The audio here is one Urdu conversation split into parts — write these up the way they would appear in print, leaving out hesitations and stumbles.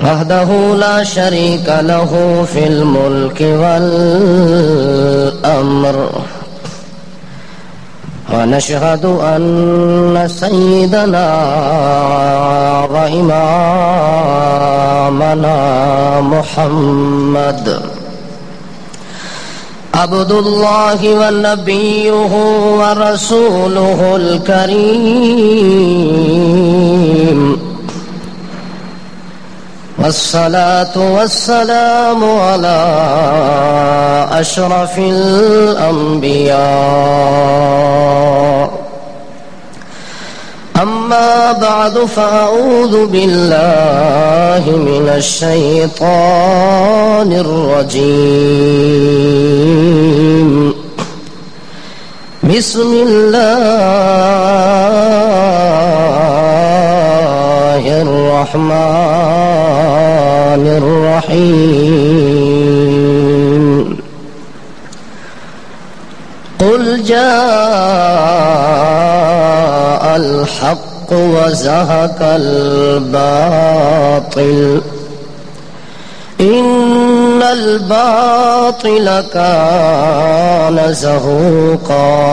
وحده لا شريك له في الملك والأمر ونشهد أن سيدنا وإمامنا محمد عبد الله ونبيه ورسوله الكريم والصلاة والسلام على أشرف الأنبياء أما بعد فأعوذ بالله من الشيطان الرجيم بسم الله الرحمن الرحيم قل جاء الحق وزهق الباطل إن الباطل كان زهوقا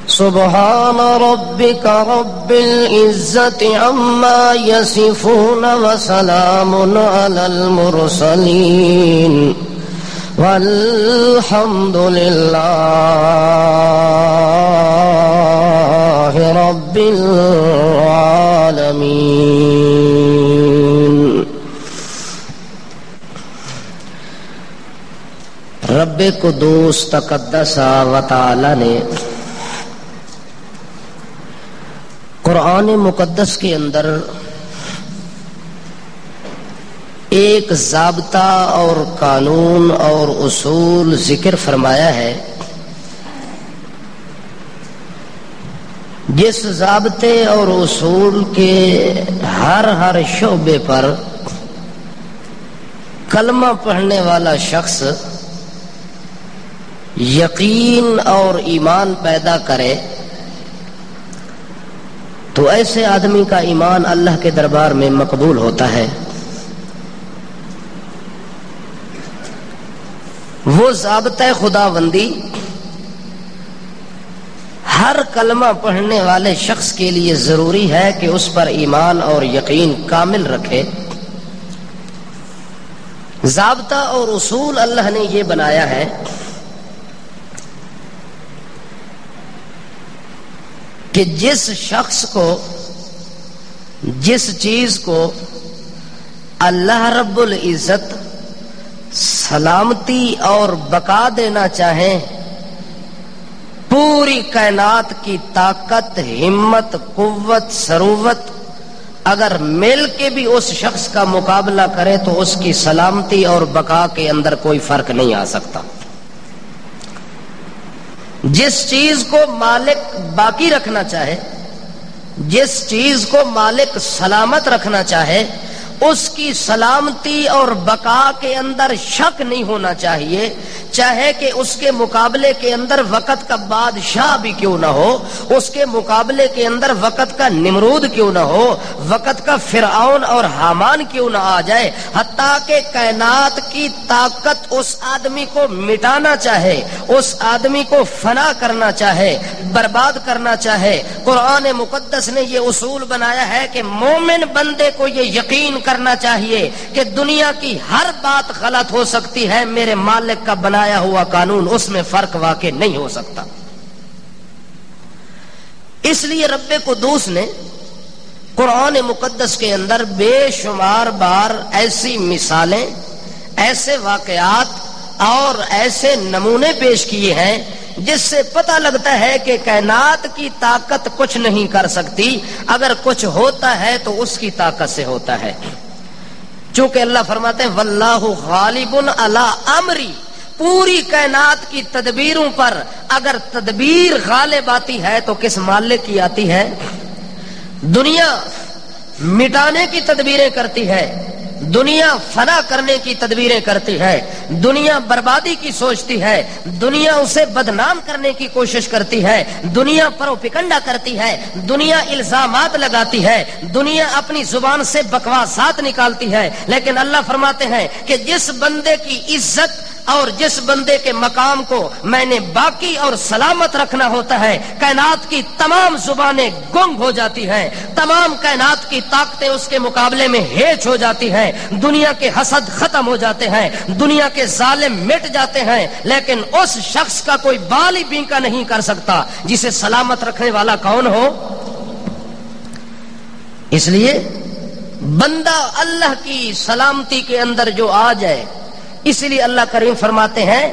سبحان ربك رب العزة عما يصفون وسلام على المرسلين والحمد لله رب العالمين. رب قدوس تقدس و تعالی نے قرآن مقدس کے اندر ایک ضابطہ اور قانون اور اصول ذکر فرمایا ہے جس ضابطے اور اصول کے ہر شعبے پر کلمہ پڑھنے والا شخص یقین اور ایمان پیدا کرے تو ایسے آدمی کا ایمان اللہ کے دربار میں مقبول ہوتا ہے. وہ ضابطہ خداوندی ہر کلمہ پڑھنے والے شخص کے لیے ضروری ہے کہ اس پر ایمان اور یقین کامل رکھے. ضابطہ اور اصول اللہ نے یہ بنایا ہے کہ جس شخص کو جس چیز کو اللہ رب العزت سلامتی اور بقا دینا چاہیں، پوری کائنات کی طاقت، ہمت، قوت، ثروت اگر مل کے بھی اس شخص کا مقابلہ کرے تو اس کی سلامتی اور بقا کے اندر کوئی فرق نہیں آ سکتا. جس چیز کو مالک باقی رکھنا چاہے، جس چیز کو مالک سلامت رکھنا چاہے، اس کی سلامتی اور بقا کے اندر شک نہیں ہونا چاہیے، چاہے کہ اس کے مقابلے کے اندر وقت کا بادشاہ بھی کیوں نہ ہو، اس کے مقابلے کے اندر وقت کا نمرود کیوں نہ ہو، وقت کا فرعون اور حامان کیوں نہ آ جائے، حتیٰ کہ کائنات کی طاقت اس آدمی کو مٹانا چاہے، اس آدمی کو فنا کرنا چاہے، برباد کرنا چاہے. قرآن مقدس نے یہ اصول بنایا ہے کہ مومن بندے کو یہ یقین کرنا چاہیے کہ دنیا کی ہر بات غلط ہو سکتی ہے، میرے مالک کا بنایا ہوا قانون اس میں فرق واقع نہیں ہو سکتا. اس لیے رب قدوس نے قرآن مقدس کے اندر بے شمار بار ایسی مثالیں، ایسے واقعات اور ایسے نمونے پیش کیے ہیں جس سے پتہ لگتا ہے کہ کائنات کی طاقت کچھ نہیں کر سکتی، اگر کچھ ہوتا ہے تو اس کی طاقت سے ہوتا ہے. چونکہ اللہ فرماتے ہیں واللہ غالب علی امری، پوری کائنات کی تدبیروں پر اگر تدبیر غالب آتی ہے تو کس مالک کی آتی ہے؟ دنیا مٹانے کی تدبیریں کرتی ہے، دنیا فنا کرنے کی تدبیریں کرتی ہے، دنیا بربادی کی سوچتی ہے، دنیا اسے بدنام کرنے کی کوشش کرتی ہے، دنیا پروپیگنڈا کرتی ہے، دنیا الزامات لگاتی ہے، دنیا اپنی زبان سے بکواسات نکالتی ہے، لیکن اللہ فرماتے ہیں کہ جس بندے کی عزت اور جس بندے کے مقام کو میں نے باقی اور سلامت رکھنا ہوتا ہے، کائنات کی تمام زبانیں گنگ ہو جاتی ہیں، تمام کائنات کی طاقتیں اس کے مقابلے میں ہیچ ہو جاتی ہیں، دنیا کے حسد ختم ہو جاتے ہیں، دنیا کے ظالم مٹ جاتے ہیں، لیکن اس شخص کا کوئی بال ہی بینکا نہیں کر سکتا جسے سلامت رکھنے والا کون ہو۔ اس لیے بندہ اللہ کی سلامتی کے اندر جو آ جائے، اس لیے اللہ کریم فرماتے ہیں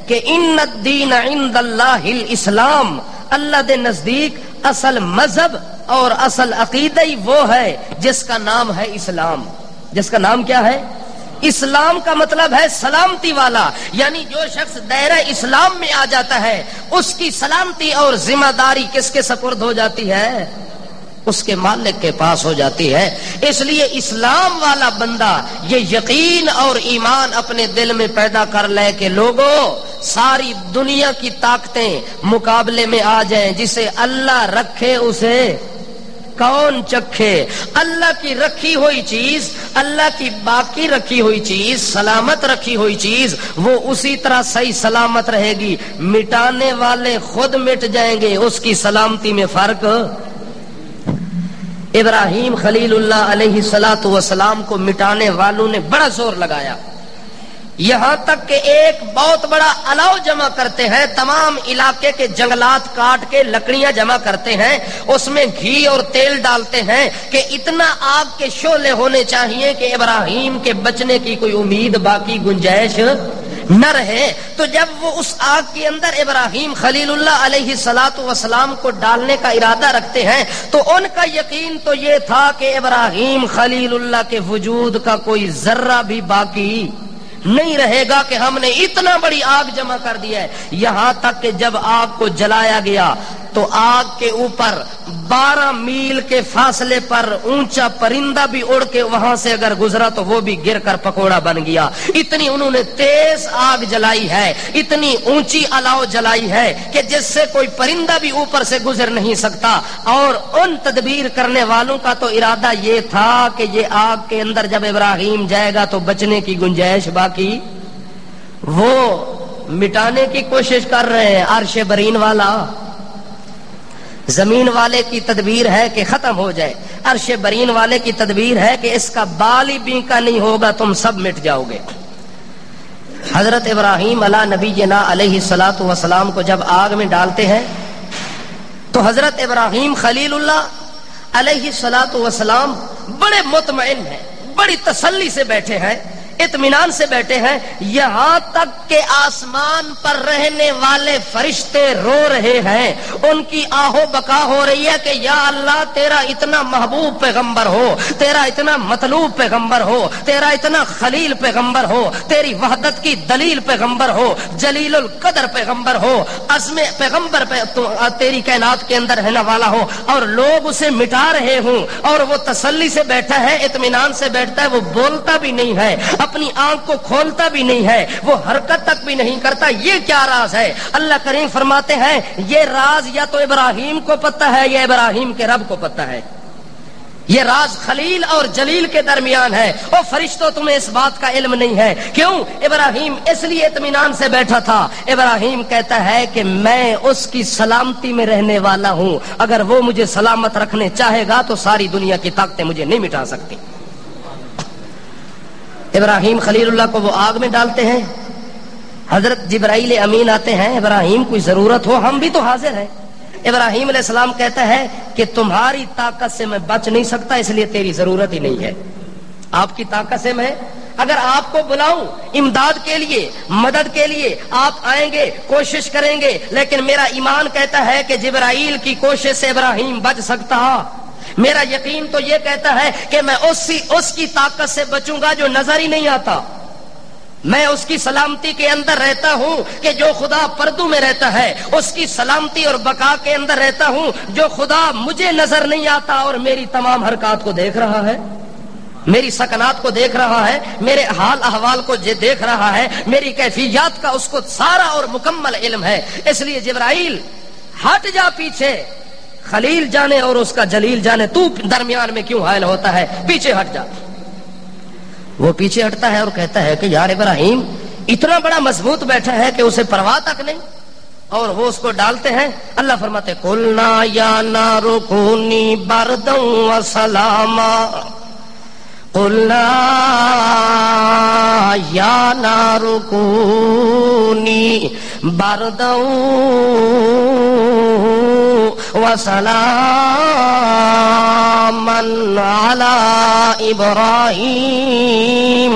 کہ ان الدین عند اللہ الاسلام، اللہ دے نزدیک اصل مذہب اور اصل عقیدہ ہی وہ ہے جس کا نام ہے اسلام۔ جس کا نام کیا ہے؟ اسلام کا مطلب ہے سلامتی والا، یعنی جو شخص دائرہ اسلام میں آ جاتا ہے اس کی سلامتی اور ذمہ داری کس کے سپرد ہو جاتی ہے؟ اس کے مالک کے پاس ہو جاتی ہے۔ اس لیے اسلام والا بندہ یہ یقین اور ایمان اپنے دل میں پیدا کر لے کہ لوگوں ساری دنیا کی طاقتیں مقابلے میں آ جائیں، جسے اللہ رکھے اسے کون چکھے۔ اللہ کی رکھی ہوئی چیز، اللہ کی باقی رکھی ہوئی چیز، سلامت رکھی ہوئی چیز، وہ اسی طرح صحیح سلامت رہے گی۔ مٹانے والے خود مٹ جائیں گے، اس کی سلامتی میں فرق۔ ابراہیم خلیل اللہ علیہ الصلوۃ والسلام کو مٹانے والوں نے بڑا زور لگایا، یہاں تک کہ ایک بہت بڑا الاؤ جمع کرتے ہیں، تمام علاقے کے جنگلات کاٹ کے لکڑیاں جمع کرتے ہیں، اس میں گھی اور تیل ڈالتے ہیں کہ اتنا آگ کے شعلے ہونے چاہیے کہ ابراہیم کے بچنے کی کوئی امید باقی گنجائش نہ رہے۔ تو جب وہ اس آگ کے اندر ابراہیم خلیل اللہ علیہ الصلوۃ والسلام کو ڈالنے کا ارادہ رکھتے ہیں تو ان کا یقین تو یہ تھا کہ ابراہیم خلیل اللہ کے وجود کا کوئی ذرہ بھی باقی نہیں رہے گا کہ ہم نے اتنا بڑی آگ جمع کر دی ہے۔ یہاں تک کہ جب آگ کو جلایا گیا تو آگ کے اوپر 12 میل کے فاصلے پر اونچا پرندہ بھی اڑ کے وہاں سے اگر گزرا تو وہ بھی گر کر پکوڑا بن گیا۔ اتنی انہوں نے تیز آگ جلائی ہے، اتنی اونچی الاؤ جلائی ہے کہ جس سے کوئی پرندہ بھی اوپر سے گزر نہیں سکتا۔ اور ان تدبیر کرنے والوں کا تو ارادہ یہ تھا کہ یہ آگ کے اندر جب ابراہیم جائے گا تو بچنے کی گنجائش باقی، وہ مٹانے کی کوشش کر رہے ہیں۔ عرش برین والا، زمین والے کی تدبیر ہے کہ ختم ہو جائے، عرش برین والے کی تدبیر ہے کہ اس کا بال ہی بینکا نہیں ہوگا، تم سب مٹ جاؤ گے۔ حضرت ابراہیم علیہ نبینا علیہ الصلوۃ والسلام کو جب آگ میں ڈالتے ہیں تو حضرت ابراہیم خلیل اللہ علیہ الصلوۃ والسلام بڑے مطمئن ہیں، بڑی تسلی سے بیٹھے ہیں، اطمینان سے بیٹھے ہیں، یہاں تک کہ آسمان پر رہنے والے فرشتے رو رہے ہیں، ان کی آہو بکا ہو رہی ہے کہ یا اللہ تیرا اتنا محبوب پیغمبر ہو، تیرا اتنا مطلوب پیغمبر ہو، تیرا اتنا خلیل پیغمبر ہو، تیری وحدت کی دلیل پیغمبر ہو، جلیل القدر پیغمبر ہو، عظم پیغمبر تیری کائنات کے اندر رہنے والا ہو، اور لوگ اسے مٹا رہے ہوں، اور وہ تسلی سے بیٹھا ہے، اطمینان سے بیٹھتا ہے، وہ بولتا بھی نہیں ہے، اپنی آنکھ کو کھولتا بھی نہیں ہے، وہ حرکت تک بھی نہیں کرتا۔ یہ کیا راز ہے؟ اللہ کریم فرماتے ہیں یہ راز یا تو ابراہیم کو پتہ ہے یا ابراہیم کے رب کو پتہ ہے۔ یہ راز خلیل اور جلیل کے درمیان ہے۔ او فرشتوں تمہیں اس بات کا علم نہیں ہے؟ کیوں؟ ابراہیم اس لیے اطمینان سے بیٹھا تھا، ابراہیم کہتا ہے کہ میں اس کی سلامتی میں رہنے والا ہوں، اگر وہ مجھے سلامت رکھنے چاہے گا تو ساری دنیا کی طاقتیں مجھے نہیں مٹا سکتی۔ ابراہیم خلیل اللہ کو وہ آگ میں ڈالتے ہیں، حضرت جبرائیل امین آتے ہیں، ابراہیم کوئی ضرورت ہو ہم بھی تو حاضر ہیں۔ ابراہیم علیہ السلام کہتا ہے کہ تمہاری طاقت سے میں بچ نہیں سکتا، اس لیے تیری ضرورت ہی نہیں ہے، آپ کی طاقت سے میں اگر آپ کو بلاؤں امداد کے لیے، مدد کے لیے، آپ آئیں گے، کوشش کریں گے، لیکن میرا ایمان کہتا ہے کہ جبرائیل کی کوشش سے ابراہیم بچ سکتا، میرا یقین تو یہ کہتا ہے کہ میں اس کی طاقت سے بچوں گا جو نظر ہی نہیں آتا، میں اس کی سلامتی کے اندر رہتا ہوں کہ جو خدا پردوں میں رہتا ہے، اس کی سلامتی اور بقا کے اندر رہتا ہوں جو خدا مجھے نظر نہیں آتا اور میری تمام حرکات کو دیکھ رہا ہے۔ میری سکنات کو دیکھ رہا ہے، میرے حال احوال کو دیکھ رہا ہے، میری کیفیات کا اس کو سارا اور مکمل علم ہے۔ اس لیے جبرائیل ہٹ جا پیچھے، خلیل جانے اور اس کا جلیل جانے، تو درمیان میں کیوں حائل ہوتا ہے، پیچھے ہٹ جا۔ وہ پیچھے ہٹتا ہے اور کہتا ہے کہ یار ابراہیم اتنا بڑا مضبوط بیٹھا ہے کہ اسے پرواہ تک نہیں، اور وہ اس کو ڈالتے ہیں۔ اللہ فرماتے قلنا یا نار کونی بردا وسلاما، قلنا یا نار کونی بردا وسلاما علی ابراہیم۔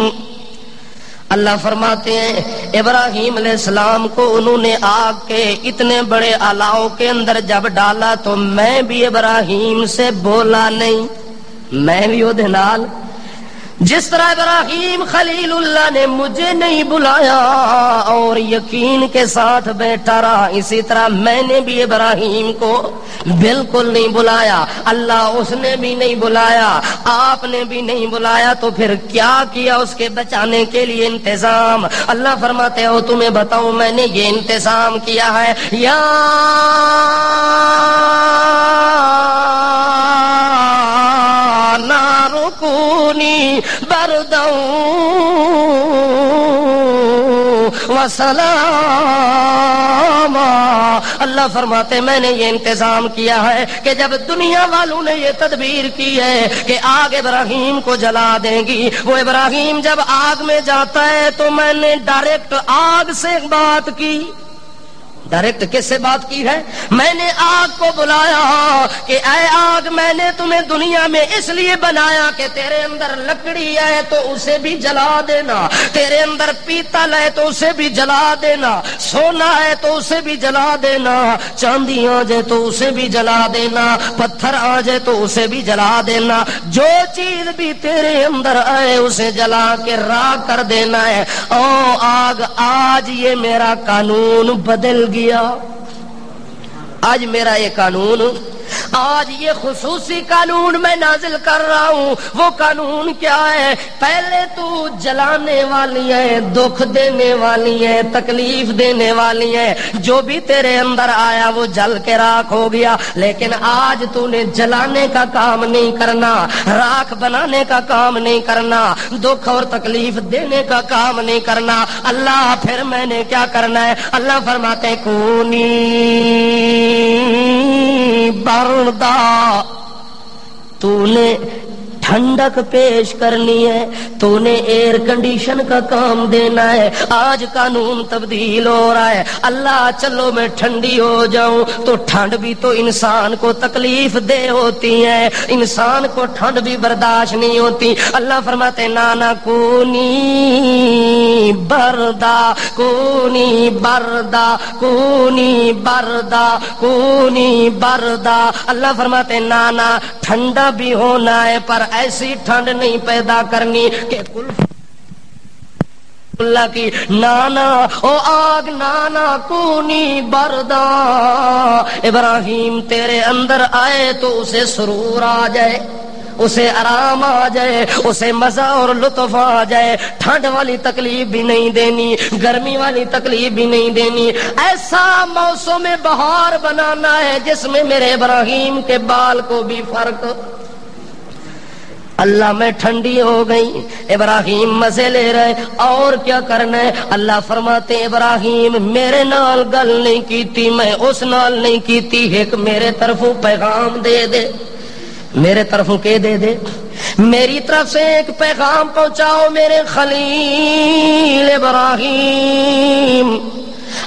اللہ فرماتے ہیں ابراہیم علیہ السلام کو انہوں نے آگ کے اتنے بڑے الاؤ کے اندر جب ڈالا تو میں بھی ابراہیم سے بولا نہیں، میں بھی وہ دھنال جس طرح ابراہیم خلیل اللہ نے مجھے نہیں بلایا اور یقین کے ساتھ بیٹھا رہا، اسی طرح میں نے بھی ابراہیم کو بالکل نہیں بلایا، اللہ اس نے بھی نہیں بلایا، آپ نے بھی نہیں بلایا، تو پھر کیا کیا اس کے بچانے کے لیے انتظام؟ اللہ فرماتے ہو تمہیں بتاؤں میں نے یہ انتظام کیا ہے، یا نار کونی بردا وسلاما۔ اللہ فرماتے میں نے یہ انتظام کیا ہے کہ جب دنیا والوں نے یہ تدبیر کی ہے کہ آگ ابراہیم کو جلا دیں گی، وہ ابراہیم جب آگ میں جاتا ہے تو میں نے ڈائریکٹ آگ سے بات کی۔ ڈائریکٹ کس سے بات کی ہے؟ میں نے آگ کو بلایا کہ اے آگ میں نے تمہیں دنیا میں اس لیے بنایا کہ تیرے اندر لکڑی ہے تو اسے بھی جلا دینا، تیرے اندر پیتل ہے تو اسے بھی جلا دینا، سونا ہے تو اسے بھی جلا دینا، چاندی آ جائے تو اسے بھی جلا دینا، پتھر آ جائے تو اسے بھی جلا دینا، جو چیز بھی تیرے اندر آئے اسے جلا کے راکھ کر دینا ہے۔ او آگ آج یہ میرا قانون بدل گیا، آج میرا یہ قانون، آج یہ خصوصی قانون میں نازل کر رہا ہوں۔ وہ قانون کیا ہے؟ پہلے تو جلانے والی ہے، دکھ دینے والی ہے، تکلیف دینے والی ہے، جو بھی تیرے اندر آیا وہ جل کے راکھ ہو گیا، لیکن آج تو نے جلانے کا کام نہیں کرنا، راکھ بنانے کا کام نہیں کرنا، دکھ اور تکلیف دینے کا کام نہیں کرنا۔ اللہ پھر میں نے کیا کرنا ہے؟ اللہ فرماتے کونی بردا، تو نے ٹھنڈک پیش کرنی ہے، تو نے ایئر کنڈیشن کا کام دینا ہے۔ آج قانون تبدیل ہو رہا ہے، اللہ چلو میں ٹھنڈی ہو جاؤں، تو ٹھنڈ بھی تو انسان کو تکلیف دہ ہوتی ہے، انسان کو ٹھنڈ بھی برداشت نہیں ہوتی۔ اللہ فرماتے نانا کونی بردا، کونی بردا، کونی بردا، کونی بردا۔ اللہ فرماتے نانا ٹھنڈا بھی ہونا ہے پر ایسی ٹھنڈ نہیں پیدا کرنی کہ اللہ کی نانا او آگ نانا کونی بردا۔ ابراہیم تیرے اندر آئے تو اسے سرور آ جائے، اسے آرام آ جائے، اسے مزہ اور لطف آ جائے، ٹھنڈ والی تکلیف بھی نہیں دینی، گرمی والی تکلیف بھی نہیں دینی۔ ایسا موسم بہار بنانا ہے جس میں میرے ابراہیم کے بال کو بھی فرق۔ اللہ میں ٹھنڈی ہو گئی، ابراہیم مزے لے رہے، اور کیا کرنا ہے؟ اللہ فرماتے ابراہیم میرے نال گل نہیں کیتی، میں اس نال نہیں کیتی، ایک میرے طرفوں پیغام دے دے، میرے طرفوں کے دے دے، میری طرف سے ایک پیغام پہنچاؤ میرے خلیل ابراہیم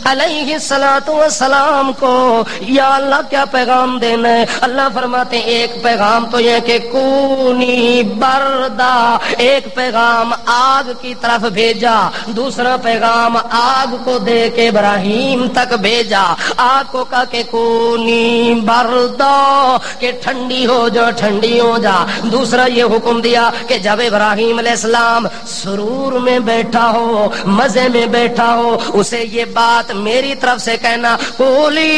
علیہ الصلوۃ والسلام کو۔ یا اللہ کیا پیغام دینا ہے؟ اللہ فرماتے ہیں ایک پیغام تو یہ کہ کونی بردا، ایک پیغام آگ کی طرف بھیجا، دوسرا پیغام آگ کو دے کے ابراہیم تک بھیجا۔ آگ کو کہا کہ کونی بردا، کہ ٹھنڈی ہو جا، ٹھنڈی ہو جا۔ دوسرا یہ حکم دیا کہ جب ابراہیم علیہ السلام سرور میں بیٹھا ہو، مزے میں بیٹھا ہو، اسے یہ بات میری طرف سے کہنا قولی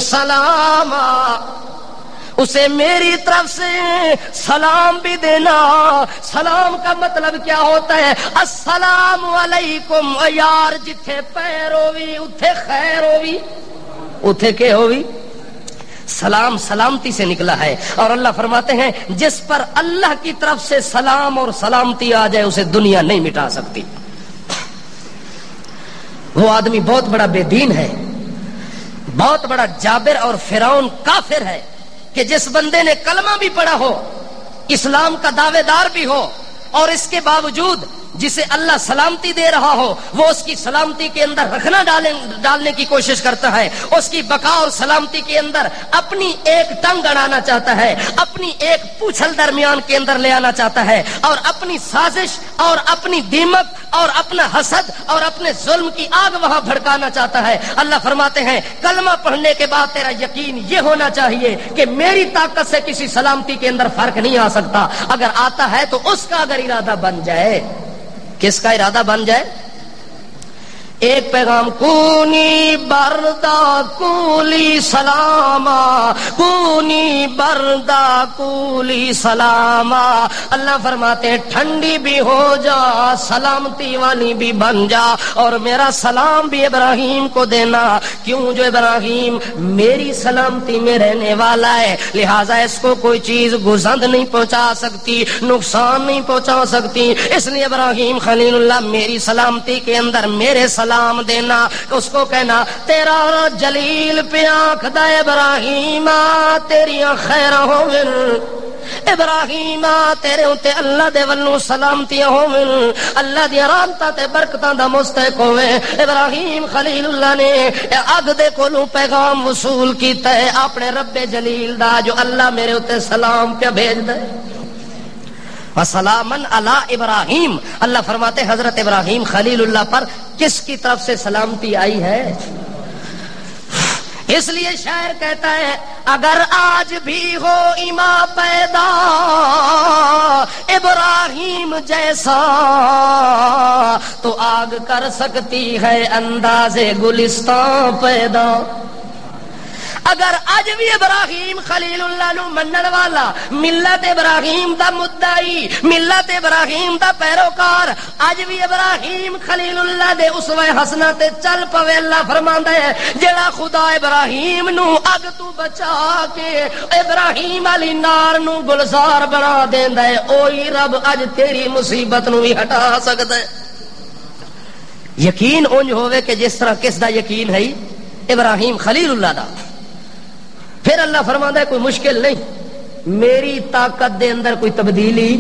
سلاما، اسے میری طرف سے سلام بھی دینا۔ سلام کا مطلب کیا ہوتا ہے؟ السلام علیکم، یار جتھے پیر ہووی اتھے خیر ہووی، اتھے کے ہووی سلام سلامتی سے نکلا ہے۔ اور اللہ فرماتے ہیں جس پر اللہ کی طرف سے سلام اور سلامتی آ جائے اسے دنیا نہیں مٹا سکتی۔ وہ آدمی بہت بڑا بے دین ہے، بہت بڑا جابر اور فرعون کافر ہے کہ جس بندے نے کلمہ بھی پڑھا ہو، اسلام کا دعوے دار بھی ہو، اور اس کے باوجود جسے اللہ سلامتی دے رہا ہو وہ اس کی سلامتی کے اندر رکھنا ڈالنے کی کوشش کرتا ہے، اس کی بقا اور سلامتی کے اندر اپنی ایک ٹنگ اڑانا چاہتا ہے، اپنی ایک پوچھل درمیان کے اندر لے آنا چاہتا ہے، اور اپنی سازش اور اپنی دیمک اور اپنا حسد اور اپنے ظلم کی آگ وہاں بھڑکانا چاہتا ہے۔ اللہ فرماتے ہیں کلمہ پڑھنے کے بعد تیرا یقین یہ ہونا چاہیے کہ میری طاقت سے کسی سلامتی کے اندر فرق نہیں آ سکتا، اگر آتا ہے تو اس کا اگر ارادہ بن جائے، کس کا ارادہ بن جائے؟ ایک پیغام کونی بردا کولی سلاما، کونی بردا کولی سلاما۔ اللہ فرماتے ہیں ٹھنڈی بھی ہو جا، سلامتی والی بھی بن جا، اور میرا سلام بھی ابراہیم کو دینا۔ کیوں؟ جو ابراہیم میری سلامتی میں رہنے والا ہے، لہذا اس کو کوئی چیز گزند نہیں پہنچا سکتی، نقصان نہیں پہنچا سکتی، اس لیے ابراہیم خلیل اللہ میری سلامتی کے اندر میرے سلام دینا۔ اس کو کہنا تیرا جلیل پہ آنکھ دا ابراہیم تیری خیر ہوون، ابراہیم تیرے اتے اللہ دے ولوں سلامتیاں ہوون، اللہ دی رحمتاں تے برکتاں دا مستحق ہوے۔ ابراہیم خلیل اللہ نے اگ دے کولوں پیغام وصول کیتا ہے اپنے رب جلیل دا، جو اللہ میرے اتے سلام پہ بھیجدا ہے۔ وسلامن علی ابراہیم، اللہ فرماتے حضرت ابراہیم خلیل اللہ پر کس کی طرف سے سلامتی آئی ہے؟ اس لیے شاعر کہتا ہے اگر آج بھی ہو ایمان پیدا ابراہیم جیسا تو آگ کر سکتی ہے انداز گلستان پیدا۔ اگر اج بھی ابراہیم خلیل اللہ نو منن والا، ملت ابراہیم دا مدعی، ملت ابراہیم دا پیروکار اج بھی ابراہیم خلیل اللہ دے اسوہ حسنہ تے چل پوے، اللہ فرماندا ہے جڑا خدا ابراہیم نو اگ تو بچا کے ابراہیم علی نار نو گلزار بنا دیندا ہے، اوہی رب اج تیری مصیبت نو بھی ہٹا سکدا ہے۔ یقین اونج ہوئے کہ جس طرح کس دا یقین ہے ابراہیم خلیل اللہ دا۔ پھر اللہ فرماتا ہے کوئی مشکل نہیں، میری طاقت دے اندر کوئی تبدیلی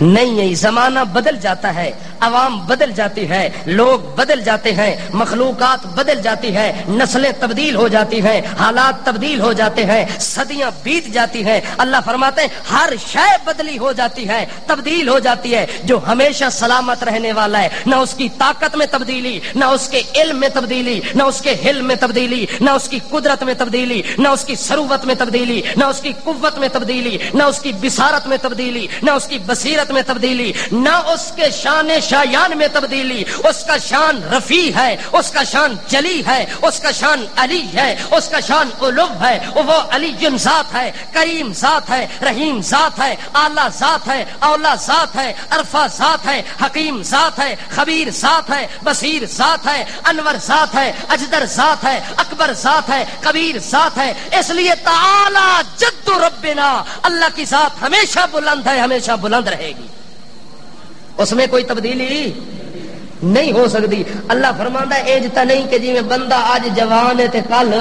نہیں ہے۔ زمانہ بدل جاتا ہے، عوام بدل جاتی ہے، لوگ بدل جاتے ہیں، مخلوقات بدل جاتی ہے، نسلیں تبدیل ہو جاتی ہیں، حالات تبدیل ہو جاتے ہیں، صدیاں بیت جاتی ہیں۔ اللہ فرماتے ہیں ہر شے بدلی ہو جاتی ہے، تبدیل ہو جاتی ہے۔ جو ہمیشہ سلامت رہنے والا ہے نہ اس کی طاقت میں تبدیلی، نہ اس کے علم میں تبدیلی، نہ اس کے حلم میں تبدیلی، نہ اس کی قدرت میں تبدیلی، نہ اس کی ثروت میں تبدیلی، نہ اس کی قوت میں تبدیلی، نہ اس کی بصارت میں تبدیلی، نہ اس کی بصیرت میں تبدیلی، نہ اس کے شان شایان میں تبدیلی۔ اس کا شان رفیع ہے، اس کا شان جلی ہے، اس کا شان علی ہے، اس کا شان علو ہے، وہ علی ذات ہے، کریم ذات ہے، رحیم ذات ہے، اعلی ذات ہے، اولا ذات ہے، عرفہ ذات ہے، حکیم ذات ہے، خبیر ذات ہے، بصیر ذات ہے، انور ذات ہے، اجدر ذات ہے، اکبر ذات ہے، کبیر ذات ہے۔ اس لیے تعالی جد ربنا، اللہ کی ذات ہمیشہ بلند ہے، ہمیشہ بلند رہے گی، اس میں کوئی تبدیلی نہیں ہو سکتی۔ اللہ فرماندا ہے ایجتا نہیں کہ جی میں بندہ آج جوان ہے تے کل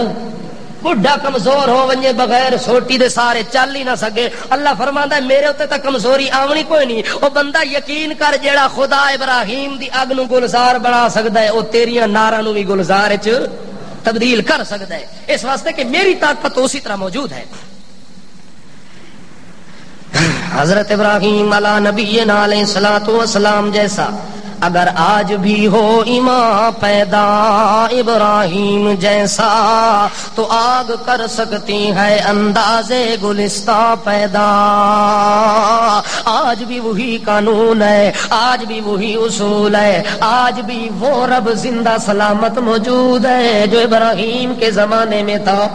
بڈھا کمزور ہو ونجے بغیر سوٹی دے سارے چل ہی نہ سکے۔ اللہ فرماندا ہے میرے اوتے تے کمزوری آونی کوئی نہیں، او بندہ یقین کر جیڑا خدا ابراہیم دی اگ نو گلزار بنا سکدا ہے او تیریاں ناراں نو بھی گلزار وچ تبدیل کر سکدا ہے، اس واسطے کہ میری طاقت اسی طرح موجود ہے۔ حضرت ابراہیم علی نبینا علیہ الصلوۃ والسلام جیسا اگر آج بھی ہو ایمان پیدا ابراہیم جیسا تو آگ کر سکتی ہے انداز گلستان پیدا۔ آج بھی وہی قانون ہے، آج بھی وہی اصول ہے، آج بھی وہ رب زندہ سلامت موجود ہے جو ابراہیم کے زمانے میں تھا،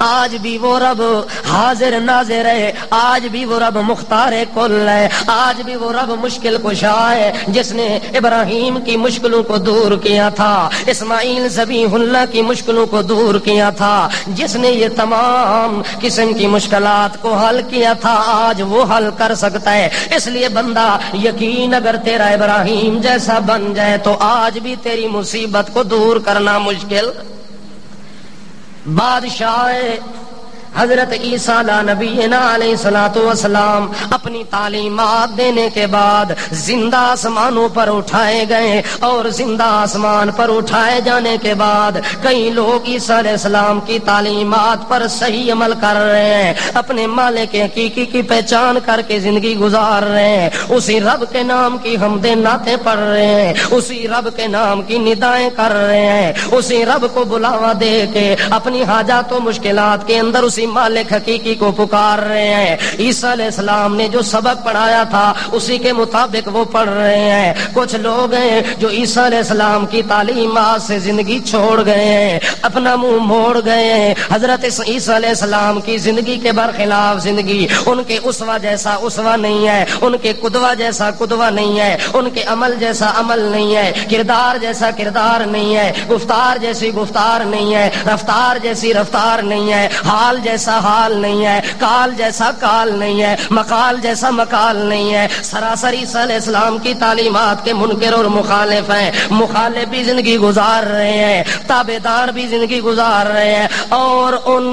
آج بھی وہ رب حاضر ناظر ہے، آج بھی وہ رب مختار کل ہے، آج بھی وہ رب مشکل کشا ہے جس نے ابراہیم کی مشکلوں کو دور کیا تھا، اسماعیل ذبیح اللہ کی مشکلوں کو دور کیا تھا، جس نے یہ تمام قسم کی مشکلات کو حل کیا تھا، آج وہ حل کر سکتا ہے۔ اس لیے بندہ یقین اگر تیرا ابراہیم جیسا بن جائے تو آج بھی تیری مصیبت کو دور کرنا مشکل۔ بادشاہ حضرت عیسیٰ علیہ نبینا علیہ الصلوۃ والسلام اپنی تعلیمات دینے کے بعد زندہ آسمانوں پر اٹھائے گئے، اور زندہ آسمان پر اٹھائے جانے کے بعد کئی لوگ عیسیٰ علیہ السلام کی تعلیمات پر صحیح عمل کر رہے ہیں، اپنے مالک حقیقی کی پہچان کر کے زندگی گزار رہے ہیں، اسی رب کے نام کی حمد نعتیں پڑھ رہے ہیں، اسی رب کے نام کی ندائیں کر رہے ہیں، اسی رب کو بلاوا دے کے اپنی حاجات و مشکلات کے اندر اسی مالک حقیقی کو پکار رہے ہیں۔ عیسیٰ علیہ السلام نے جو سبق پڑھایا تھا اسی کے مطابق وہ پڑھ رہے ہیں۔ کچھ لوگ ہیں جو عیسیٰ علیہ السلام کی تعلیمات سے زندگی چھوڑ گئے ہیں، اپنا منہ موڑ گئے ہیں، حضرت عیسیٰ علیہ السلام کی زندگی کے برخلاف زندگی، ان کے اسوہ جیسا اسوہ نہیں ہے، ان کے قدوہ جیسا قدوہ نہیں ہے، ان کے عمل جیسا عمل نہیں ہے، کردار جیسا کردار نہیں ہے، گفتار جیسی گفتار نہیں ہے، رفتار جیسی رفتار نہیں ہے، حال جیسا حال نہیں ہے، کال جیسا کال نہیں ہے، مقال جیسا مقال نہیں ہے، سراسر عیسیٰ علیہ السلام کی تعلیمات کے منکر اور مخالف ہیں، مخالف بھی زندگی گزار رہے ہیں، تابعدار بھی زندگی گزار رہے ہیں، اور ان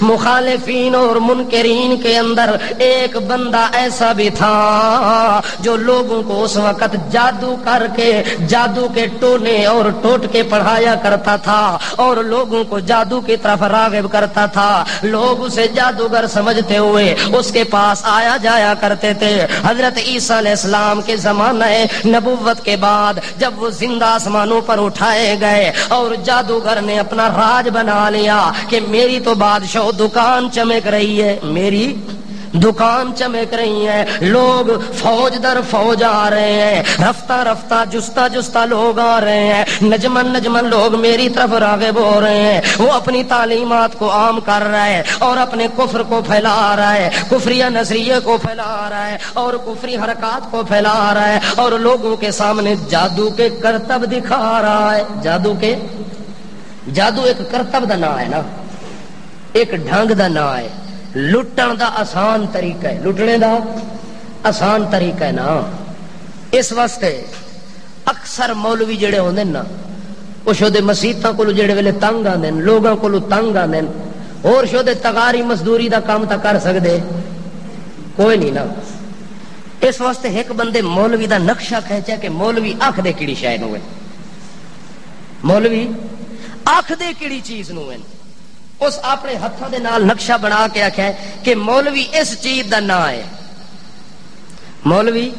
مخالفین اور منکرین کے اندر ایک بندہ ایسا بھی تھا جو لوگوں کو اس وقت جادو کر کے جادو کے ٹونے اور ٹوٹکے پڑھایا کرتا تھا اور لوگوں کو جادو کی طرف راغب کرتا تھا، لوگ اسے جادوگر سمجھتے ہوئے اس کے پاس آیا جایا کرتے تھے۔ حضرت عیسیٰ علیہ السلام کے زمانہ نبوت کے بعد جب وہ زندہ آسمانوں پر اٹھائے گئے اور جادوگر نے اپنا راج بنا لیا کہ میری تو بادشاہ دکان چمک رہی ہے، میری دکان چمک رہی ہے، لوگ فوج در فوج آ رہے ہیں، رفتہ رفتہ جستا جستا لوگ آ رہے ہیں، نجمن نجمن لوگ میری طرف راغب ہو رہے ہیں، وہ اپنی تعلیمات کو عام کر رہا ہے اور اپنے کفر کو پھیلا رہا ہے، کفریہ نظریے کو پھیلا رہا ہے اور کفری حرکات کو پھیلا رہا ہے اور لوگوں کے سامنے جادو کے کرتب دکھا رہا ہے۔ جادو ایک کرتب دا نام ہے نا، ایک ڈھنگ دا نام ہے، لٹن دا آسان طریقہ ہے، لٹنے دا آسان طریقہ ہے نا۔ اس واسطے اکثر مولوی جڑے ہوندے نا وہ شودے مسیتاں کولو جڑے ویلے تنگ آندے لوگاں کولو تنگ آندے اور شودے تغاری مزدوری دا کام تا کر سکدے کوئی نہیں نا۔ اس واسطے ایک بندے مولوی دا نقشہ کھینچا کہ مولوی آکھ دے کیڑی شے نوں، مولوی آکھ دے کیڑی چیز نوں، اس اپنے ہاتھوں دے نال نقشہ بنا کے آکھیا کہ مولوی اس چیز دا نام ہے، مولوی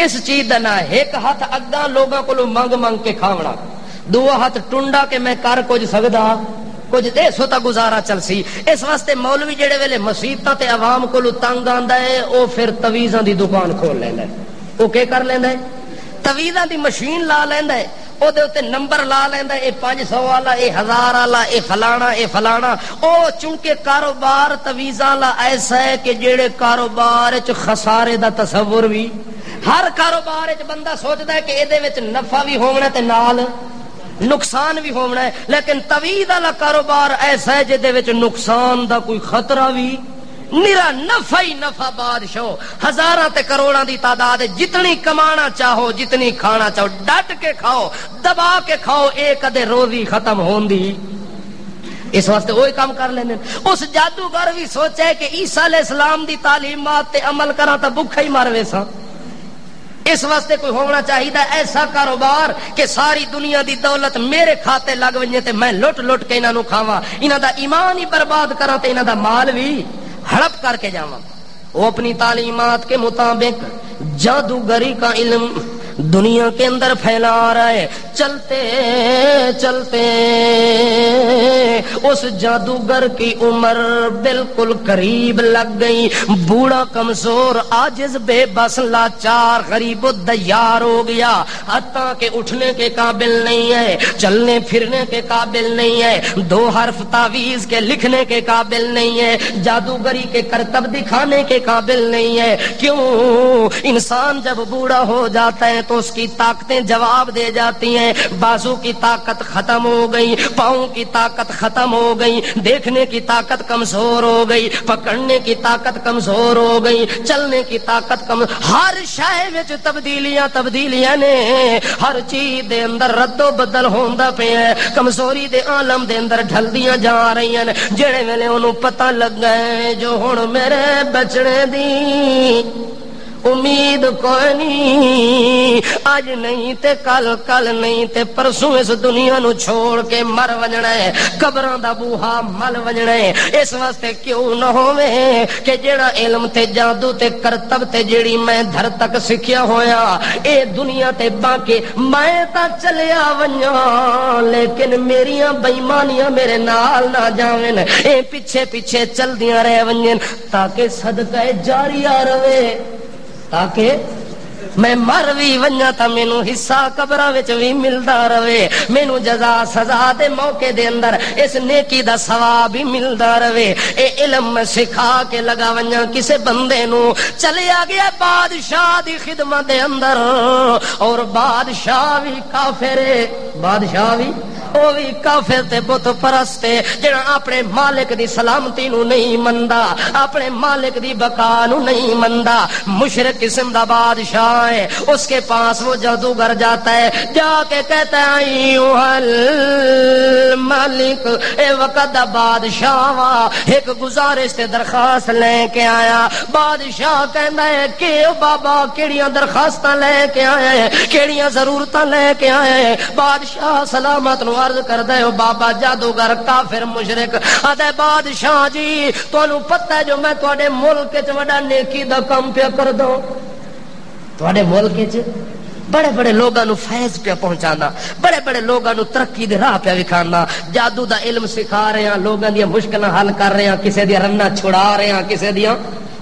اس چیز دا نام ہے۔ ایک ہاتھ اگاں لوگاں کولو منگ منگ کے کھاونا، دوسرا ہاتھ ٹنڈا کہ میں کر کچھ سکدا کچھ دے سو تا گزارا چل سی۔ اس واسطے مولوی جڑے ویلے مسیتاں تے عوام کولو تنگ آندا ہے او پھر تویزاں دی دکان کھول لیندا ہے۔ او کی کر لیندا ہے؟ تویزاں دی مشین لا لیندا ہے، او دے اوتے نمبر لا لیندا ہے، اے 500 والا، اے 1000 والا، اے فلانا، اے فلانا۔ او چونکہ کاروبار تویزاں لا ایسا ہے کہ جڑے کاروبار وچ خسارے دا تصور بھی، ہر کاروبار وچ بندہ سوچدا ہے کہ اے دے وچ نفع بھی ہونا تے نال نقصان بھی ہونا ہے، لیکن تویز والا کاروبار ایسا ہے جے وچ نقصان دا کوئی خطرہ بھی، نرا نفع ہی نفع بادشاہ، ہزاراں تے کروڑاں دی تعداد، جتنی کمانا چاہو جتنی کھانا چاہو ڈٹ کے کھاؤ دبا کے کھاؤ، ایک ادے روزی ختم ہوندی۔ اس واسطے وہی کام کر لینے۔ اس جادوگر بھی سوچے کہ عیسیٰ علیہ السلام دی تعلیمات تے عمل کراں تے بھکھا ہی مر ویساں۔ اس واسطے کوئی ہونا چاہیے ایسا کاروبار کہ ساری دنیا دی دولت میرے کھاتے لگ ونجے تے میں لٹ لٹ کے انہاں نوں کھاواں، انہاں دا ایمان ہی برباد کراں تے انہاں دا مال بھی ہڑپ کر کے جاواں۔ وہ اپنی تعلیمات کے مطابق جادوگری کا علم دنیا کے اندر پھیلا رہا ہے۔ چلتے چلتے اس جادوگر کی عمر بالکل قریب لگ گئی، بوڑھا کمزور عاجز بے بس لاچار غریب و دیار ہو گیا، حتیٰ کہ اٹھنے کے قابل نہیں ہے، چلنے پھرنے کے قابل نہیں ہے، 2 حرف تعویذ کے لکھنے کے قابل نہیں ہے، جادوگری کے کرتب دکھانے کے قابل نہیں ہے۔ کیوں؟ انسان جب بوڑھا ہو جاتا ہے تو اس کی طاقتیں جواب دے جاتی ہیں، بازو کی طاقت ختم ہو گئی، پاؤں کی طاقت ختم ہو گئی، دیکھنے کی طاقت کمزور ہو گئی، پکڑنے کی طاقت کمزور ہو گئی، چلنے کی طاقت کم، ہر شے وچ تبدیلیاں نے، ہر چیز دے اندر رد و بدل ہوندا پیا ہے، کمزوری دے عالم دے اندر ڈھلدیاں جا رہی ہیں۔ جڑے ویلے انہوں پتہ لگ گئے جو ہن میرے بچنے دی امید کوئی نہیں، اج نہیں تے کل نہیں تے پرسوں اس دنیا نو چھوڑ کے مر وجنا ہے، قبراں دا بوہا مل وجنا ہے۔ اس واسطے کیوں نہ ہووے کہ جڑا علم تے جادو تے کرتب تے جیڑی میں دھر تک سکھیا ہویا اے دنیا تے باقی میں تا چلیا ونجاں، لیکن میریاں بےمانیاں میرے نال نہ جاویں، اے پیچھے پیچھے چلدیاں رہ ونجن تاکہ صدقہ جاریہ رہے، تاکہ میں مر بھی ونجا تا مینوں حصہ قبراں وچ بھی ملدا رہے، مینوں جزا سزا دے موقع دے اندر اس نیکی دا ثواب بھی ملدا رہے۔ اے علم میں سکھا کے لگا ونجا کسے بندے نو، چلیا گیا بادشاہ دی خدمت دے اندر، اور بادشاہ بھی کافر ہے، بادشاہ بھی وہ بھی کافر تے بت پرست ہے، جڑا اپنے مالک دی سلامتی نو نہیں مندا، اپنے مالک دی بقا نو نہیں مندا، مشرک قسم دا بادشاہ ہے۔ اس کے پاس وہ جادوگر جاتا ہے، جا کے کہتا ہے ایوہل مالک، اے وقت دا بادشاہ وا ایک گزارش تے درخواست لے کے آیا۔ بادشاہ کہندا ہے کہ بابا کیڑیاں درخواستاں لے کے آیا ہے، کیڑیاں ضرورتاں لے کے آیا ہے؟ بادشاہ سلامت نو عرض کردا ہے بابا جادوگر کافر مشرک آدھے بادشاہ جی تانوں پتہ ہے جو میں تواڈے ملک وچ وڈا نیکی دا کم پیا کر دوں، تواڈے ملک وچ بڑے بڑے لوگاں نو فیض پہ پہنچانا، بڑے بڑے لوگاں نو ترقی دے راہ پہ وکھانا، جادو دا علم سکھا رہے ہیں، لوگاں دی مشکلاں حل کر رہے ہیں، کسے دی رناں چھڑا رہے ہیں، کسے دی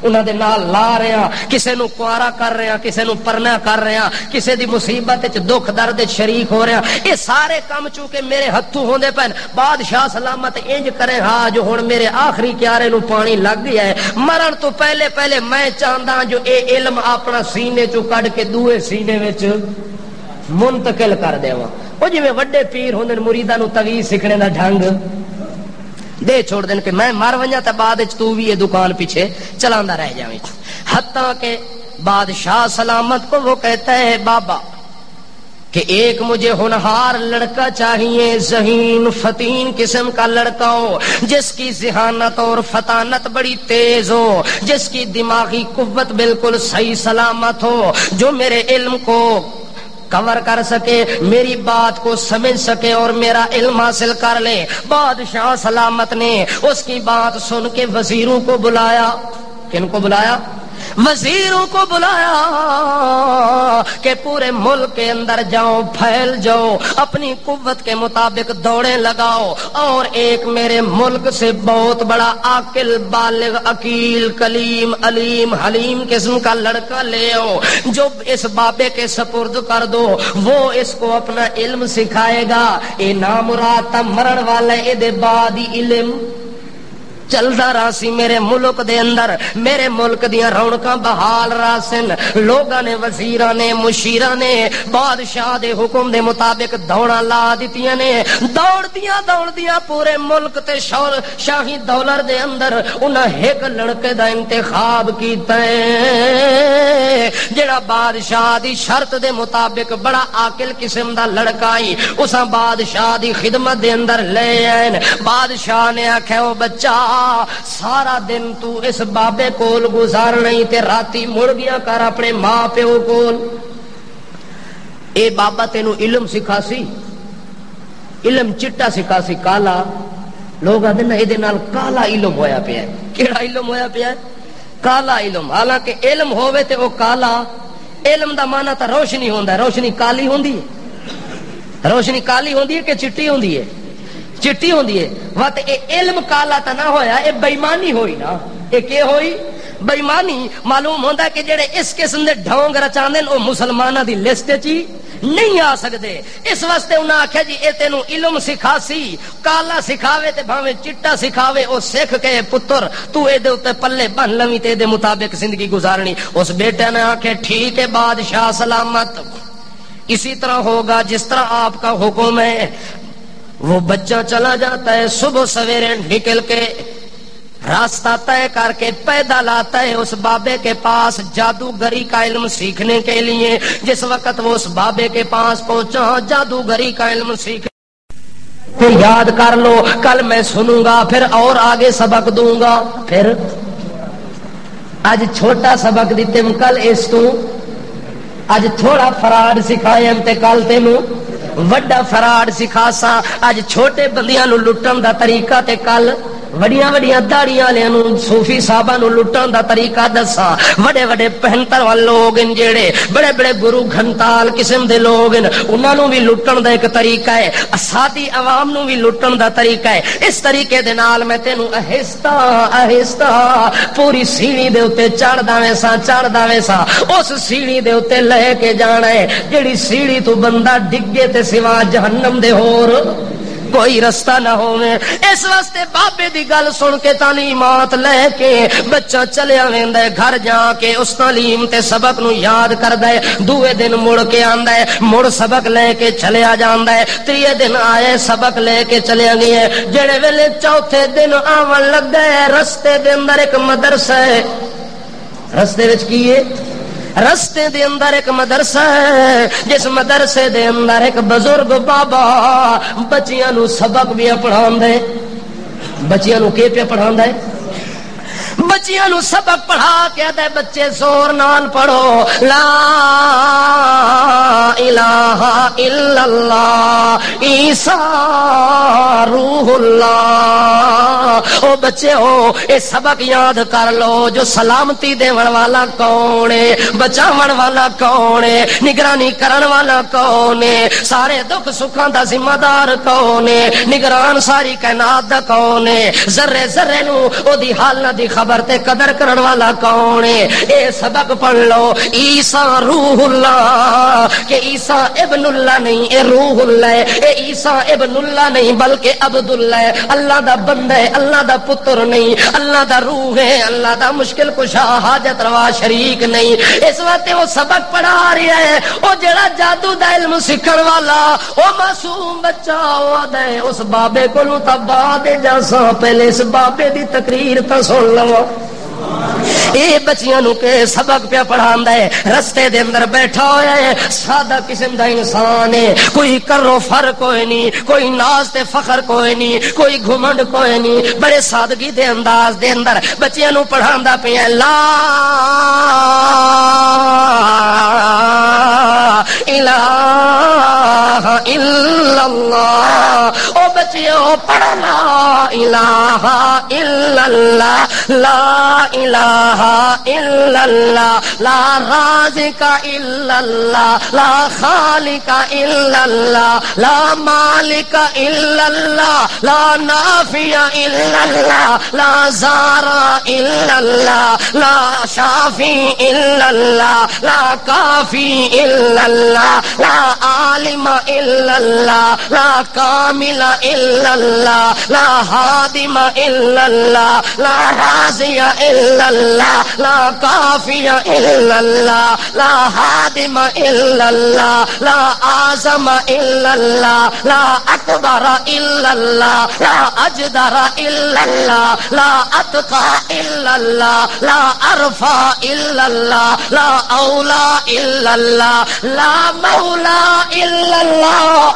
انہاں دے نال لا رہے ہیں، کسے نو کوارا کر رہے ہیں، کسے نو پرنا کر رہے ہیں، کسے دی مصیبت وچ دکھ درد وچ شریک ہو رہے ہیں۔ یہ سارے کام چونکہ میرے ہتھوں ہوندے پن، بادشاہ سلامت انج کرے ہاں جو ہن میرے آخری کیارے نو پانی لگ گیا ہے، مرن تو پہلے پہلے میں چاہندا جو اے علم اپنا سینے چوں کڈ کے دوے سینے وچ منتقل کر دیواں۔ او جویں وڈے پیر ہوندے مریداں نو تویز سکھنے دا ڈھنگ دے چھوڑ دین کہ میں مر ونجا تے بعد وچ تو بھی یہ دکان پیچھے چلاندا رہ جاویں۔ حتیٰ کہ بادشاہ سلامت کو وہ کہتا ہے بابا کہ ایک مجھے ہونہار لڑکا چاہیے، ذہین فتین قسم کا لڑکا ہو، جس کی ذہانت اور فطانت بڑی تیز ہو، جس کی دماغی قوت بالکل صحیح سلامت ہو، جو میرے علم کو کور کر سکے، میری بات کو سمجھ سکے اور میرا علم حاصل کر لے۔ بادشاہ سلامت نے اس کی بات سن کے وزیروں کو بلایا۔ کن کو بلایا؟ وزیروں کو بلایا کہ پورے ملک کے اندر جاؤ، پھیل جاؤ، اپنی قوت کے مطابق دوڑیں لگاؤ، اور ایک میرے ملک سے بہت بڑا عاقل بالغ عقیل کلیم علیم حلیم قسم کا لڑکا لے آؤ، جو اس بابے کے سپرد کر دو، وہ اس کو اپنا علم سکھائے گا۔ اے نامراد مرن والا اے دے بعد ہی علم چلدا راسی میرے ملک دے اندر، میرے ملک دیاں رونقاں بحال راسن، لوگاں نے وزیراں نے مشیراں نے بادشاہ دے حکم دے مطابق دوڑاں لا دتیاں نے، دوڑدیاں پورے ملک تے شاہی دولر دے اندر انہاں ایک لڑکے دا انتخاب کیتا ہے جڑا بادشاہ دی شرط دے مطابق بڑا عاقل قسم دا لڑکا ہی اساں بادشاہ دی خدمت دے اندر لے آئے۔ بادشاہ نے آکھیا او بچہ سارا دن تو اس بابے کول گزارنا ہی تے راتی مڑ گیا کر اپنے ماں پیو کول۔ اے بابا تینو علم سکھاسی، علم چٹا سکھاسی کالا، لوگ آدھے نا اے نال کالا علم ہویا پیا ہے۔ کیڑا علم ہویا پیا ہے؟ کالا علم۔ حالانکہ علم ہووے تے او کالا علم دا مانا تا روشنی ہوندا ہے. روشنی کالی ہوندی ہے, روشنی کالی ہوندی ہے کہ چٹی ہوندی ہے؟ چٹی ہوندی ہے. وقت اے علم کالا تا نہ ہویا, اے بے ایمانی ہوئی نا. اے کی ہوئی؟ بے ایمانی. معلوم ہوندا کہ جڑے اس قسم دے ڈھونگ رچاندے او مسلماناں دی لسٹ وچ نہیں آ سکتے. اس واسطے انہاں آکھیا جی اے تینوں علم سکھاسی, کالا سکھاوے تے بھاویں چٹا سکھاوے, او سکھ کے پتر تو اے دے اوتے پلے بن لویں تے دے مطابق زندگی گزارنی. اس بیٹے نے آکھے ٹھیک ہے بادشاہ سلامت, اسی طرح ہوگا جس طرح آپ کا حکم ہے. وہ بچہ چلا جاتا ہے, صبح سویرے نکل کے راستہ طے کر کے پیدل آتا ہے اس بابے کے پاس جادوگری کا علم سیکھنے کے لیے. جس وقت وہ اس بابے کے پاس پہنچا, جادوگری کا علم سیکھ یاد کر لو, کل میں سنوں گا پھر اور آگے سبق دوں گا. پھر آج چھوٹا سبق دیتے کل اس تو اج تھوڑا فراڈ سکھایا تے کل تینوں وڈا فراڈ سکھاسا. اج چھوٹے بندیاں نو لٹن دا طریقہ تے کل وڈیاں وڈیاں داڑیاں والےاں نو صوفی صاحباں نو لٹن دا طریقہ دسا. وڈے وڈے پہنتر والے لوگ ان جڑے بڑے بڑے گرو گھنٹال قسم دے لوگ ان, انہاں نو بھی لٹن دا ایک طریقہ ہے, سادی عوام نو بھی لٹن دا طریقہ ہے. اس طریقے دے نال میں تینوں آہستہ آہستہ پوری سیڑھی دے اوتے چڑھدا ویسا اس سیڑھی دے اوتے لے کے جانا ہے جڑی سیڑھی تو بندہ ڈگے تے سوا جہنم دے ہور کوئی رستہ نہ ہوے. اس واسطے بابے دی گل سن کے تعلیمات لے کے بچہ چلیا ویندا ہے گھر جا کے اس تعلیم تے سبق نو یاد کردا ہے. دوے دن مڑ کے آندا ہے, مڑ سبق لے کے چلیا جاندا ہے. تیے دن آئے سبق لے کے چلیا گئے. جڑے ویلے چوتھے دن آون لگا ہے رستے دے اندر ایک مدرسہ ہے. رستے وچ کی ہے؟ رستے دے اندر ایک مدرسہ ہے, جس مدرسے دے اندر ایک بزرگ بابا بچیاں نو سبق بھی پڑھاندا ہے. بچیاں نو کی پہ پڑھاندا ہے؟ بچیاں نو سبق پڑھا کے آتا ہے بچے زور نال پڑھو لا الہ الا اللہ عیسیٰ روح اللہ. او بچے ہو اے سبق یاد کر لو جو سلامتی دیون والا کون ہے, بچاون والا کون ہے, نگرانی کرن والا کون ہے, سارے دکھ سکھاں دا ذمہ دار کون ہے, نگران ساری کائنات دا کون ہے, ذرے ذرے نو او دی حالت دی خبر تے قدر کرن والا کون ہے. اے سبق پڑھ لو عیسیٰ روح اللہ, کہ عیسیٰ ابن اللہ نہیں اے روح اللہ ہے. اے عیسیٰ ابن اللہ نہیں بلکہ عبد اللہ ہے, اللہ دا بندہ ہے, اللہ دا پتر نہیں, اللہ دا روح ہے, اللہ دا مشکل کشا حاجت روا شریک نہیں. اس وقت وہ سبق پڑھا رہا ہے. او جڑا جادو دا علم سکھن والا او معصوم بچہ ہوا دے اس بابے کولوں تا بعد جاسا پہلے اس بابے دی تقریر تا سن لو. اے بچیاں نو کے سبق پہ پڑھاندا ہے. رستے دے اندر بیٹھا ہوا ہے, سادہ قسم دا انسان ہے, کوئی کرو فر کوئی نہیں, کوئی ناز تے فخر کوئی نہیں, کوئی گھمنڈ کوئی نہیں, بڑے سادگی دے انداز دے اندر بچیاں نو پڑھاندا پیا لا الہ الا اللہ. او بچیو پڑھ لا الہ الا اللہ, لا الہ الا اللہ, لا رازق الا اللہ, لا خالق الا اللہ, لا مالک الا اللہ, لا نافع الا اللہ, لا زارع الا اللہ, لا شافی الا اللہ, لا کافی الا اللہ, لا عالم الا اللہ, لا کامل الا اللہ, لا ہادم الا اللہ, لا رازی الا اللہ, لا کافی الا اللہ, لا ہادم الا اللہ, لا اعظم الا اللہ, لا اکبر الا اللہ, لا اجدر الا اللہ, لا اتقى الا اللہ, لا ارفع الا اللہ, لا اولا الا اللہ, لا مولا الا اللہ,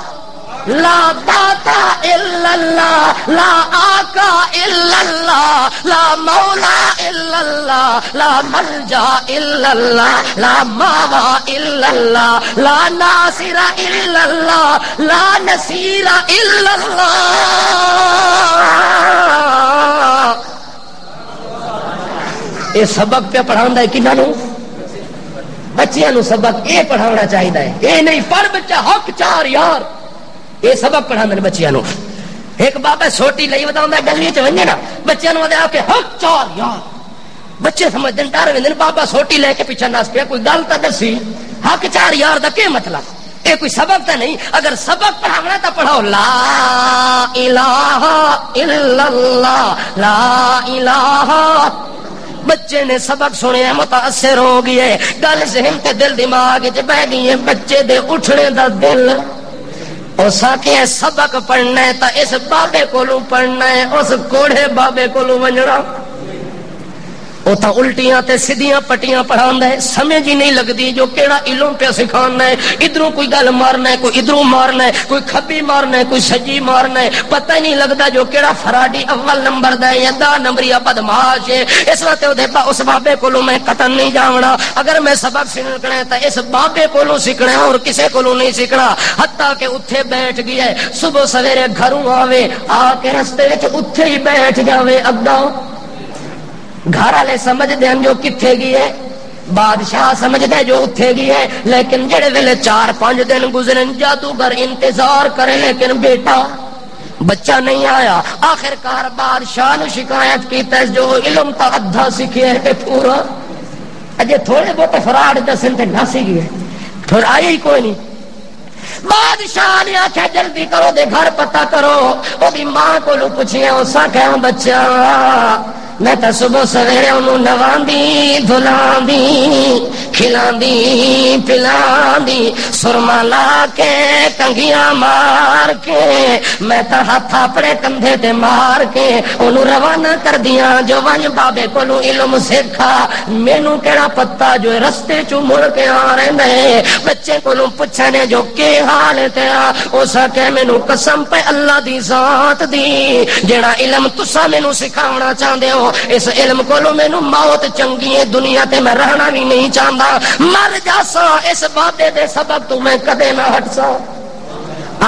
لا داتا الا اللہ, لا آقا الا اللہ, لا مولا الا اللہ, لا ملجا الا اللہ, لا ماوا الا اللہ, لا ناصر الا اللہ, لا نصیر الا اللہ. اے سبق پہ پڑھاندا ہے کنہاں نو؟ بچیاں نو سبق یہ پڑھانا چاہیے، یہ نہیں پڑھ بچہ حق چار یار، یہ سبق پڑھانا بچیاں نو۔ ایک بابا سوٹی لئی بتا گلی چ ونجے نا بچیاں نو آ کے حق چار یار، بچے سمجھتے ڈر ویندے بابا سوٹی لے کے پیچھے نس پیا، کوئی گل تو دسی حق چار یار دا کیا مطلب؟ یہ کوئی سبق تو نہیں، اگر سبق پڑھاونا تو پڑھاؤ لا الہ الا اللہ لا الہ۔ بچے نے سبق سنیا متاثر ہو گئے، گل ذہن تے دل دماغ چ بہ گئی ہے، بچے دے اٹھنے دا دل اس آخیا سبق پڑھنا ہے تو اس بابے کولوں پڑھنا ہے، اس کوڑے بابے کولوں ونجنا۔ وہ تو الٹیاں تے سیدھیاں پٹیاں پڑھاندا ہے، سمجھ ہی نہیں لگتی جو کیڑا علم پہ سکھانا ہے، ادھروں کوئی گل مارنا ہے، کوئی ادھروں مارنا ہے، کوئی کھبی مارنا ہے، کوئی سجی مارنا ہے، پتہ ہی نہیں لگتا جو کیڑا فراڈی اول نمبر دا ہے یا 10 نمبری بدماش ہے۔ اس واسطے اس بابے کولوں میں قطن نہیں جاونا، اگر میں سبق سیکھنا ہے تو اس بابے کولوں سیکھنا ہے اور کسے کولوں نہیں سیکھنا۔ حتیٰ کہ اتھے بیٹھ گیا ہے، صبح سویرے گھروں آوے، آ کے رستے وچ اتھے ہی بیٹھ جاوے، اگاں گھر والے سمجھتے ہیں جو کتنے گئی ہے، بادشاہ سمجھتا ہے جو اتھے گئی ہے، لیکن جڑے ویلے 4-5 دن گزرن جادوگر انتظار کرے لیکن بیٹا بچہ نہیں آیا۔ آخرکار بادشاہ نے شکایت کی جو علم تا ادھا سیکھے ہے پورا اجے تھوڑے بہت فراڈ دسن تے نہ سی گئے، پھر آیا ہی کوئی نہیں۔ بادشاہ نے آخیا جلدی کرو دے گھر پتہ کرو، وہ بھی ماں کو پوچھیا، اس آخیا بچہ میں تو صبح سویرے انہوں نواندی دھلاندی کھلاندی پلاندی سرما لا کے کنگیاں مار کے میں تو ہاتھ اپنے کندھے تے مار کے انہوں روانہ کر دیا جو ونج بابے کولوں علم سیکھا۔ مینوں کیڑا پتا جو رستے چوں مڑ کے آ رہے بچے کولوں پوچھنے جو کے حال ہے تیرا، اس کہ مینوں قسم پہ اللہ دی ذات دی جڑا علم تساں مینوں سکھاونا چاہندے ہو اس علم کولوں مینوں موت چنگی ہے، دنیا تے میں رہنا بھی نہیں چاہتا، مر جاسا اس بابے دے سبق تو میں کدے نہ ہٹ سا۔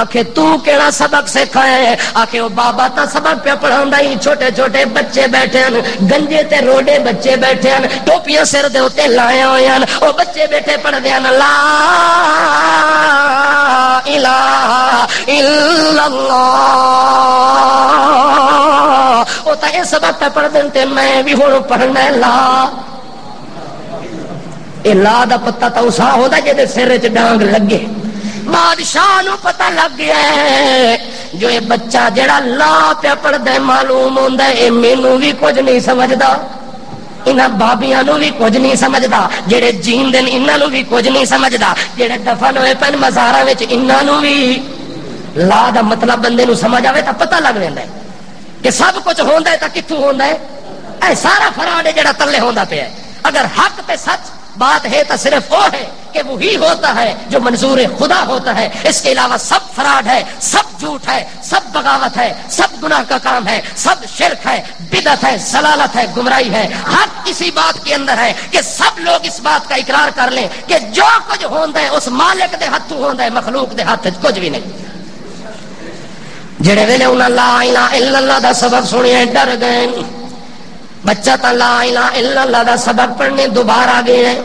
آکھے تو کیڑا سبق سکھایا ہے؟ آکھے وہ بابا تا سبق پہ پڑھاوندا ہی، چھوٹے چھوٹے بچے بیٹھے ہیں، گنجے تے روڈے بچے بیٹھے ہیں، ٹوپیاں سر دے اوتے لائے ہوئے ہیں، وہ بچے بیٹھے پڑھدے ہیں لا الہ الا اللہ۔ وہ تا یہ سبق پہ پڑھ دیں میں بھی ہوں پڑھنا لا۔ یہ لا دا پتہ تو اسا ہوتا جے سر چ ڈانگ لگے۔ بادشاہ نو پتہ لگ گیا ہے جو یہ بچہ جڑا لا پہ پڑھدا معلوم ہوندا ہے مینوں بھی کچھ نہیں سمجھدا، انہاں بابیاں نو بھی کچھ نہیں سمجھدا، جڑے جین دن انہاں نو بھی کچھ نہیں سمجھدا، جڑے دفن ہوئے پن مزاراں وچ انہاں نو بھی لا دا مطلب بندے نو سمجھ آوے تا پتہ لگ ویندا ہے کہ سب کچھ ہوندا ہے تا کتھوں ہوندا ہے، اے سارا فراڈ ہے جڑا تلے ہوندا پیا ہے۔ اگر حق تے سچ بات ہے تو صرف وہ ہے کہ وہی ہوتا ہے جو منظور خدا ہوتا ہے، اس کے علاوہ سب فراڈ ہے، سب جھوٹ ہے، سب بغاوت ہے، سب گناہ کا کام ہے، سب شرک ہے، بدعت ہے، ضلالت ہے، گمراہی ہے۔ حق اسی بات کے اندر ہے کہ سب لوگ اس بات کا اقرار کر لیں کہ جو کچھ ہوندا ہے اس مالک دے ہاتھوں ہوندا ہے، مخلوق دے ہاتھ کچھ بھی نہیں۔ جڑے ویلے انہاں لا الہ الا اللہ دا سبق سنیا ڈر گئے، بچہ تا لا الہ الا اللہ دا سبق پڑھنے دوبارہ گئے ہیں۔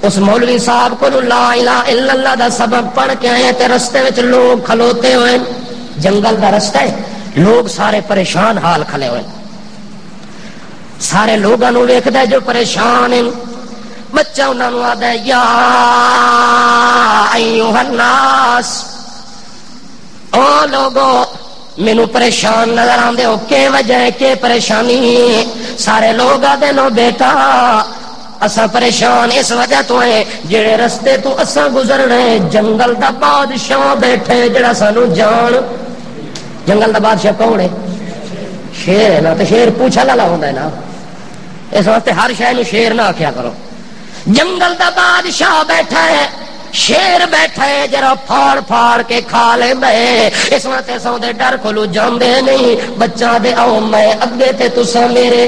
اس مولوی صاحب کو لا الہ الا اللہ دا سبق پڑھ کے آئے تے رستے وچ لوگ کھلوتے ہوئے، جنگل دا رستہ ہے، لوگ سارے پریشان حال کھلے ہوئے، سارے لوگاں نو ویکھدا ہے جو پریشان ہیں۔ بچہ انہاں نو آدا ہے یا ایھا الناس، او لوگو مینوں پریشان نظر آندے ہو، کی وجہ ہے کہ پریشانی؟ سارے لوگ آدے نو بیٹا اساں پریشان اس وجہ تو ہے جڑے رستے تو اساں گزر رہے جنگل دا بادشاہ بیٹھے جڑا سانو جان۔ جنگل دا بادشاہ کون ہے؟ شیر ہے نا، تو شیر پوچھا لالا ہوندا ہے نا، اس واسطے ہر شے نو شیر نہ آکھیا کرو۔ جنگل دا بادشاہ بیٹھا ہے، شیر بیٹھا ہے جرا پھاڑ پھاڑ کے کھا لیندا ہے، اس واسطے سو دے ڈر کولو جاندے نہیں۔ بچہ دے آؤ میں اگے تے تساں میرے،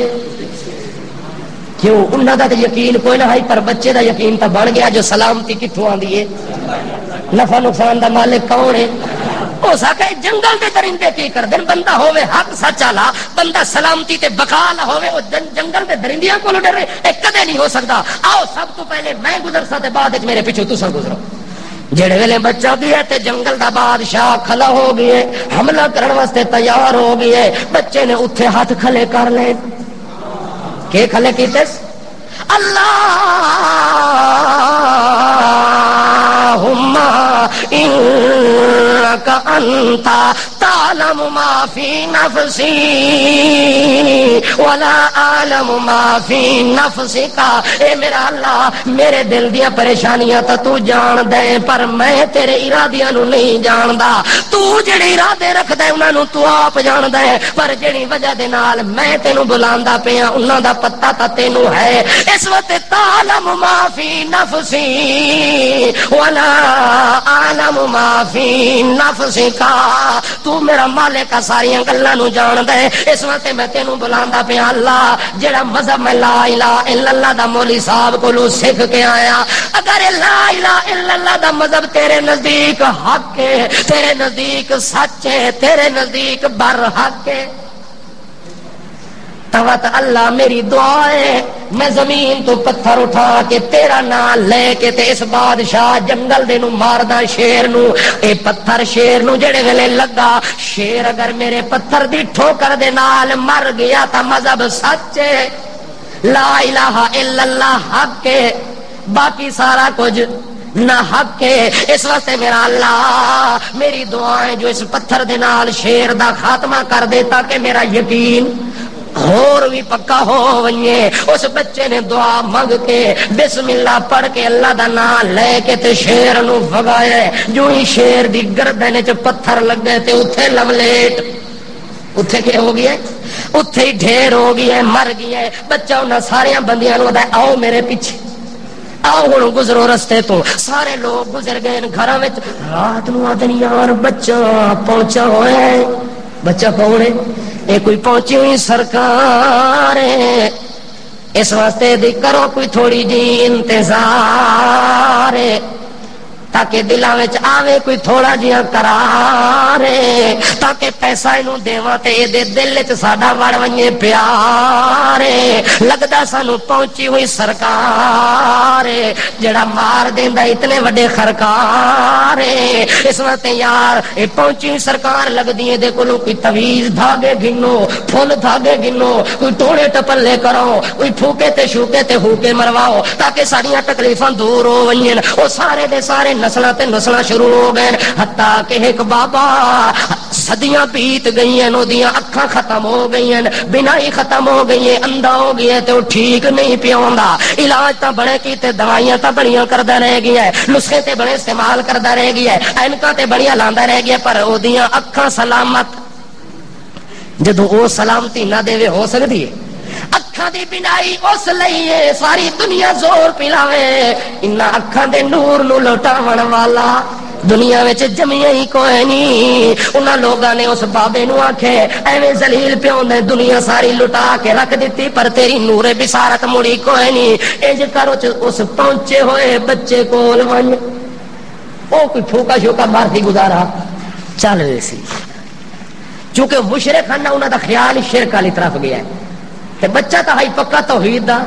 کیوں انہاں دا تے یقین کوئی نہ ہے، پر بچے دا یقین تا بن گیا جو سلامتی کتھوں آندی ہے، نفع نقصان دا مالک کون ہے؟ ہو سکے جنگل دے درندے کی کر دین بندہ ہوے حق سچ والا بندہ سلامتی تے بقا والا ہوے او جنگل دے درندیاں کولوں ڈرے اے کدے نہیں ہو سکدا آؤ سب تو پہلے میں گزرسا تے بعد وچ میرے پیچھے تساں گزرو جڑے ویلے بچہ گیا تے جنگل دا بادشاہ کھلا ہو گئے حملہ کرن واسطے تیار ہو گئے بچے نے اوتھے ہاتھ کھلے کر لے کہ کھلے کیتے اللہم انک انت تعلم ما فی نفسی ولا اعلم ما فی نفسک اے میرا اللہ میرے دل دیاں پریشانیاں تو جان دے پر میں تیرے ارادیاں نو نہیں جاندا تو جڑے ارادے رکھدا ہے انہاں نو تو آپ جاندا ہے پر جڑی وجہ دے نال میں تینوں بلاندا پیا انہاں دا پتہ تا تینوں ہے اس وقت تعلم ما فی نفسی ولا اعلم ما فی نفسک تو میرا مالک ساری گلاں نو جاندا ہے اس وقت میں تینوں بلاندا پیا اللہ جڑا مذہب میں لا الہ الا اللہ دا مولوی صاحب کولوں سیکھ کے آیا اگر لا الہ الا اللہ دا مذہب تیرے نزدیک حق ہے تیرے نزدیک سچ ہے تیرے نزدیک برحق ہے توت اللہ میری دعا ہے میں زمین تو پتھر اٹھا کے تیرا نام لے کے تے اس بادشاہ جنگل دے نو ماردا شیر نو اے پتھر شیر نو جڑے ویلے لگا شیر اگر میرے پتھر دی ٹھوکر دے نال مر گیا تا مذہب سچ ہے لا الہ الا اللہ حق ہے باقی سارا کچھ نہ حق ہے اس واسطے میرا اللہ میری دعائیں جو اس پتھر دے نال شیر دا خاتمہ کر دے تاکہ میرا یقین اور بھی پکا ہو ونجے اس بچے نے دعا مانگ کے بسم اللہ پڑھ کے اللہ دا نام لے کے تے شیر نو بھگایا جو ہی شیر دی گردن وچ پتھر لگ گئے تے اوتھے لملیٹ اوتھے کیا ہو گیا اوتھے ہی ڈھیر ہو گیا مر گیا بچہ انہاں سارے بندیاں نو آؤ میرے پیچھے آؤ ہن گزرو رستے تو سارے لوگ گزر گئے گھراں وچ رات نو آدن یار بچہ پہنچا ہوا ہے بچہ کون ہے اے کوئی پہنچی ہوئی سرکار ہے اس واسطے دی کرو کوئی تھوڑی جی انتظار ہے تاکہ دلاں وچ آوے کوئی تھوڑا جہا قرار ہے تاکہ پیسہ اینوں دیواں تے اے دے دل وچ ساڈا وڑ ونجے پیار ہے لگدا سانو پہنچی ہوئی سرکار ہے جڑا مار دیندا اتنے وڈے خرکار ہے اس واسطے یار اے پہنچی ہوئی سرکار لگدی اے دے کولوں کوئی تویز دھاگے گنو پھل دھاگے گنو کوئی ٹوڑے ٹپلے کرو کوئی پھوکے تے شوکے تے ہوکے مرواؤ تاکہ ساڈیاں تکلیفاں دور ہو ونجن او سارے دے سارے نسلاں تے نسلاں شروع ہو گئے حتیٰ کہ ایک بابا صدیاں بیت گئی ہیں اودیاں اکھاں ختم ہو گئی ہیں بینائی ختم ہو گئی ہے اندھا ہو گیا تے وہ ٹھیک نہیں پیوندا علاج تا بڑے کیتے دوائیاں تا بڑیاں کردا رہ گیا ہے نسخے تے بڑے استعمال کردا رہ گیا ہے اینکاں تے بڑیاں لاندا رہ گیا پر اودیاں اکھاں سلامت جدوں او سلامتی نہ دے ہو سکدی ہے اکھاں دی بینائی اس لئیے ساری دنیا زور پلاوے انہاں اکھاں دے نور نو لوٹاون والا دنیا وچ جمیا ہی کوئی نہیں انہاں لوگاں نے اس بابے نو آکھے ایویں ذلیل پیوندے دنیا ساری لٹا کے رکھ دتی پر تیری نور بصارت مڑی کوئی نہیں انج کرو اس پہنچے ہوئے بچے کول ون او کوئی پھوکا شوکا مارتی گزارا چل ویسی چونکہ مشرک ہیں انہاں دا خیال شرک والی طرف گیا ہے تے بچہ تو ہائی پکا توحید دا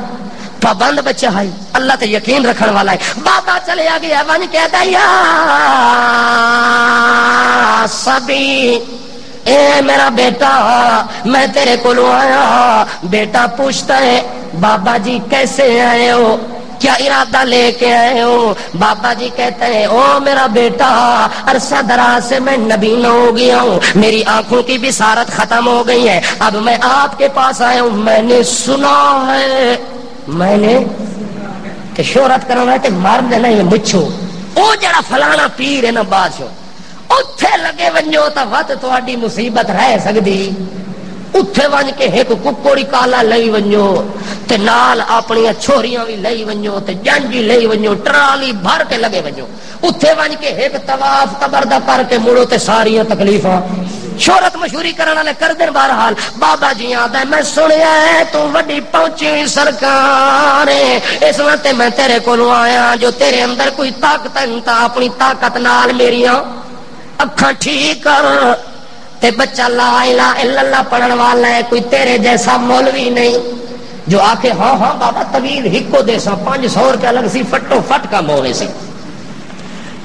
پابند بچہ ہائی اللہ تے یقین رکھن والا ہے بابا چلے گیا ون کہتا یا سبی اے میرا بیٹا میں تیرے کولو آیا بیٹا پوچھتا ہے بابا جی کیسے آئے ہو کیا ارادہ لے کے آئے ہو بابا جی کہتے ہیں او میرا بیٹا عرصہ دراز سے میں نبی نہ ہو گیا ہوں میری آنکھوں کی بصارت ختم ہو گئی ہے اب میں آپ کے پاس آیا ہوں میں نے سنا ہے میں نے کہ شہرت کرنا ہے کہ مار دینا یہ مچھو او جڑا فلانا پیر ہے نا بادشاہ اتھے لگے ونجو تا وقت تہاڈی مصیبت رہ سکدی اتھے ون کے ایک ککڑی کالا لئی ونجو تے نال اپنی چھوریاں بھی لئی ونجو تے جنجی لئی ونجو ٹرالی بھر کے لگے ونجو اتھے ون کے ایک طواف قبر دا کر کے مڑو تے ساریاں تکلیفاں شہرت مشہوری کرنے والے کر دین بہرحال بابا جی آتا ہے میں سنیا ہے تو وڈی پہنچی سرکار اس وقت میں تیرے کولوں آیا جو تیرے اندر کوئی طاقت تا اپنی طاقت نال میریاں اکھاں ٹھیک کر تے بچہ لا الہ الا اللہ پڑھن والا ہے. کوئی تیرے جیسا مولوی نہیں جو آ کے ہاں ہاں بابا طویل ہکو دے سا 500 روپیہ لگ سی فٹو فٹ کام ہوئے سی.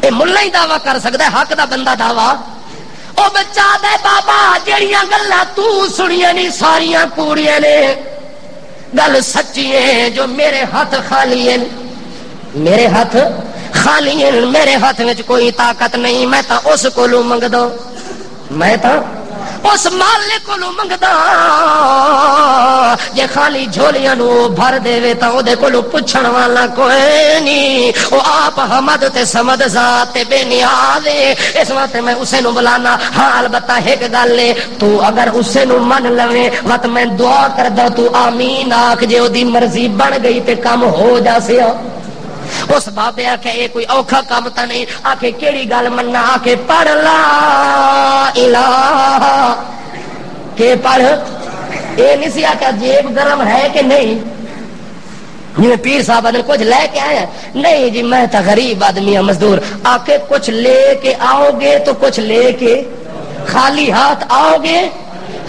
اے ملا ہی دعویٰ کر سکتا ہے, حق دا بندہ دعویٰ. او بچہ دے بابا جڑیاں گلاں تو سنیاں نہیں ساریاں کوڑیاں نے, گل سچی ہے جو میرے ہاتھ خالی ہیں, میرے ہاتھ خالی ہیں, میرے ہاتھ وچ کوئی طاقت نہیں. میں تا اس کولوں منگدا, میں تا اس مالک کولوں منگدا جے خالی جھولیاں نو بھر دے تا او دے کولوں پوچھن والا کوئی نہیں. او آپ حمد تے سمد ذات تے بے نیاز ہے. اس واسطے میں اسے نو بلانا. ہاں البتہ ایک گل ہے, تو اگر اسے نو من لوے وقت میں دعا کردا تو آمین آکھ, جے او دی مرضی بن گئی تے کم ہو جاسے. اس بابے آکھے یہ کوئی اوکھا کام تا نہیں. آکھے کیڑی گل مننا, آکھے پڑھ لا الہ کہ پڑھ. یہ نہیں سی آکھا جیب گرم ہے کہ نہیں, جی پیر صاحب نے کچھ لے کے آئے, نہیں جی میں تو غریب آدمی ہوں مزدور. آکھے کچھ لے کے آؤ گے تو کچھ لے کے خالی ہاتھ آؤ گے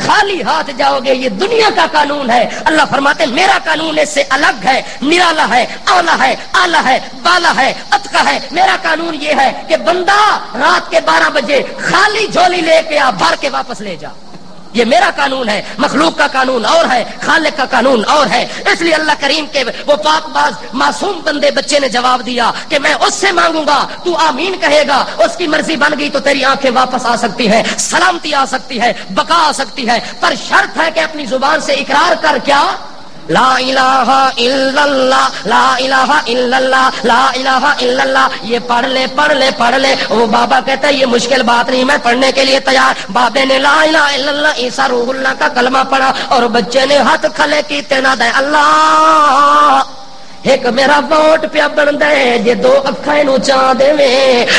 خالی ہاتھ جاؤ گے. یہ دنیا کا قانون ہے. اللہ فرماتے ہیں میرا قانون اس سے الگ ہے, نرالا ہے, اولا ہے, آلہ ہے, بالا ہے, اتقا ہے. میرا قانون یہ ہے کہ بندہ رات کے 12 بجے خالی جھولی لے کے آ, بھر کے واپس لے جا. یہ میرا قانون ہے. مخلوق کا قانون اور ہے, خالق کا قانون اور ہے. اس لیے اللہ کریم کے وہ پاک باز معصوم بندے بچے نے جواب دیا کہ میں اس سے مانگوں گا, تو آمین کہے گا, اس کی مرضی بن گئی تو تیری آنکھیں واپس آ سکتی ہے, سلامتی آ سکتی ہے, بقا آ سکتی ہے. پر شرط ہے کہ اپنی زبان سے اقرار کر, کیا لا الہ الا اللہ, لا الہ الا اللہ, لا الہ الا اللہ. یہ پڑھ لے پڑھ لے پڑھ لے. وہ بابا کہتا ہے یہ مشکل بات نہیں, میں پڑھنے کے لیے تیار. بابے نے لا الہ الا اللہ عیسیٰ روح اللہ کا کلمہ پڑھا اور بچے نے ہاتھ کھلے کیتے نہ دے اللہ. ایک میرا ووٹ پیا بندا ہے جے 2 اکھاں نو چاہ دیویں,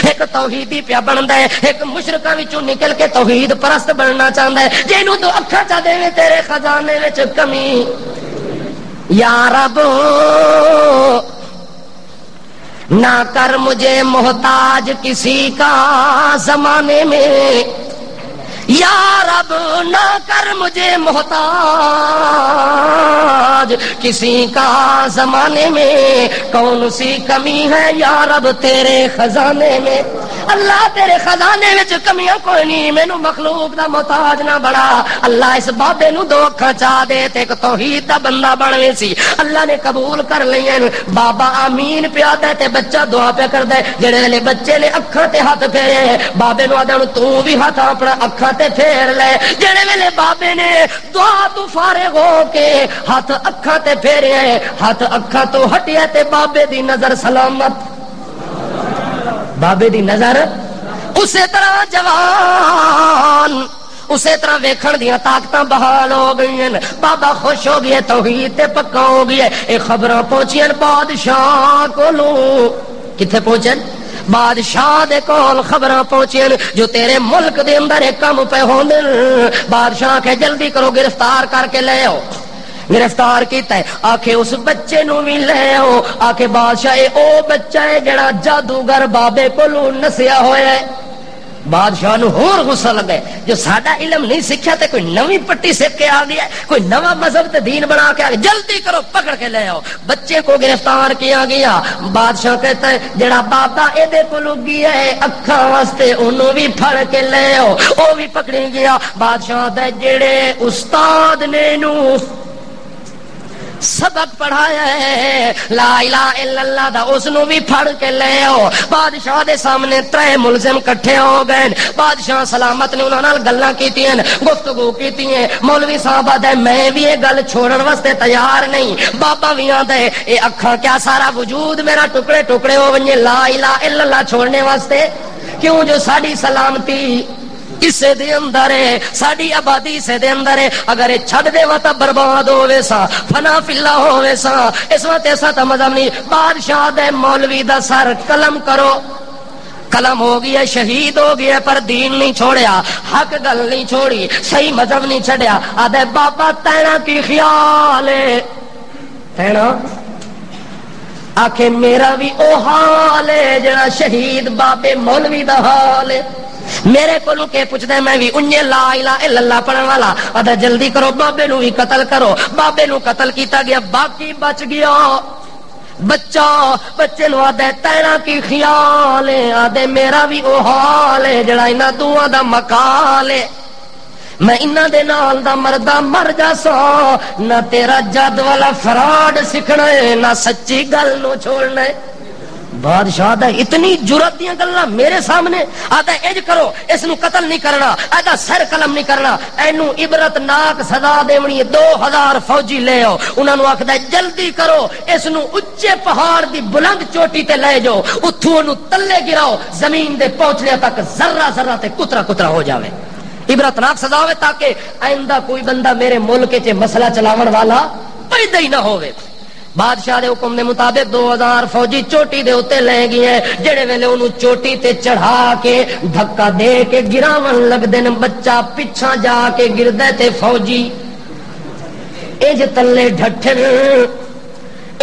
ایک توحیدی پیا بندا ہے, ایک مشرکاں وچوں نکل کے توحید پرست بننا چاہندا ہے. جے نو 2 اکھاں چاہ دیویں تیرے خزانے وچ کمی. یا رب نہ کر مجھے محتاج کسی کا زمانے میں, یا رب نہ کر مجھے محتاج کسی کا زمانے میں. کون سی کمی ہے یا رب تیرے خزانے میں. اللہ تیرے خزانے وچ کمیاں کوئی نہیں, مینوں مخلوق دا محتاج نہ بڑا. اللہ اس بابے نو 2 اکھاں چاہ دے تے ایک توحید دا بندہ بنوے سی. اللہ نے قبول کر لئے. بابا آمین پیا دے تے بچہ دعا پہ کر دے. جڑے ویلے بچے نے اکھاں تے ہاتھ پھیرے, بابے نو آدھا تو بھی ہاتھ اپنا اکھاں تے پھیر لے. جڑے ویلے بابے نے دعا تو فارغ ہو کے ہاتھ اکھاں تے پھیرے, ہاتھ اکھاں تو ہٹیا تے بابے دی نظر سلامت, بابے دی نظر اسی طرح جوان, اسی طرح ویکھن دیاں طاقتاں بحال ہو گئی ہیں. بابا خوش ہو گیا, توحید تے پکا ہو گیا. اے خبراں پہنچیاں بادشاہ کولوں. کتھے پہنچن؟ بادشاہ دے کول خبراں پہنچیاں جو تیرے ملک دے اندر ایک کم پہ ہوندے. بادشاہ کہ جلدی کرو, گرفتار کر کے لے آؤ. گرفتار کیتا ہے, آکھے اس بچے نو بھی لے آؤ. آکھے بادشاہ او بچہ ہے جڑا جادوگر بابے کولوں نسیا ہویا ہے. بادشاہ نو ہور غصہ لگے, جو ساڈا علم نہیں سیکھیا تے کوئی نویں پٹی سیکھ کے آ گیا, کوئی نواں مذہب تے دین بنا کے آ گیا. جلدی کرو, پکڑ کے لے آؤ. بچے کو گرفتار کیا گیا. بادشاہ کہتا ہے جڑا بابا ایدے کولوں گیا ہے اکھاں واسطے اونوں بھی پھڑ کے لے آؤ. او بھی پکڑی گیا. بادشاہ دے جڑے استاد نے نو سبق پڑھایا ہے لا الہ الا اللہ دا, اس نو بھی پھڑ کے لے آؤ. بادشاہ دے سامنے 3 ملزم کٹھے ہو گئے. بادشاہ سلامت نے انہاں نال گلاں کیتیاں, گفتگو کیتیاں. مولوی صاحب آدھے میں بھی یہ گل چھوڑن واسطے تیار نہیں. بابا بھی آدھا ہے اے اکھاں کیا سارا وجود میرا ٹکڑے ٹکڑے ہو ونجے لا الہ الا اللہ چھوڑنے واسطے. کیوں جو ساڈی سلامتی اسے دے اندر ہے, ساڈی آبادی اسے دے اندر ہے. اگر یہ چھڈ دے وا تا برباد ہوے سا, فنا فی اللہ ہوے سا. اس وقت ایسا تا مذہب نہیں. بادشاہ دے مولوی دا سر قلم کرو, قلم ہو گیا, شہید ہو گیا, پر دین نہیں چھوڑیا, حق گل نہیں چھوڑی, صحیح مذہب نہیں چھڈیا. آدھے بابا تینا کی خیال ہے؟ تینا آکھے میرا بھی او حال ہے جڑا شہید بابے مولوی دا حال ہے. میرے کو کہ پوچھتا میں بھی انجے لا الہ الا اللہ پڑھن والا آدھا جلدی کرو بابے نو بھی قتل کرو. بابے نو قتل کیتا گیا, باقی بچ گیا بچہ. بچے نو آدھے تیرا کی خیال ہے, آدھے میرا بھی او حال ہے جڑا انہاں دوواں دا مکال ہے. میں انہاں دے نال دا مردہ مر جاسا, نہ تیرا جد والا فراڈ سکھنا ہے نہ سچی گل نو چھوڑنا ہے. بادشاہ دا اتنی جرات دیاں گلاں میرے سامنے. آدھا انج کرو اس نو قتل نہیں کرنا, آدھا سر قلم نہیں کرنا, اینو عبرت ناک سزا دیونی ہے. 2000 فوجی لے آؤ. انہاں نو آکھدا جلدی کرو اس نو اچے پہاڑ دی بلند چوٹی تے لے جاؤ, اتھوں نو تلے گراؤ, زمین دے پہنچنے تک ذرہ ذرہ تے کترا کترا ہو جاوے. عبرت ناک سزا ہوئے تاکہ آئندہ کوئی بندہ میرے ملک چ مسئلہ چلاون والا پیدا ہی نہ ہوئے. بادشاہ دے حکم دے مطابق 2000 فوجی چوٹی دے اوتے لے گئے ہیں. جڑے ویلے اونوں چوٹی تے چڑھا کے دھکا دے کے گراون لگدے نے, بچہ پیچھے جا کے گردا تے فوجی اج تلے ڈھٹھن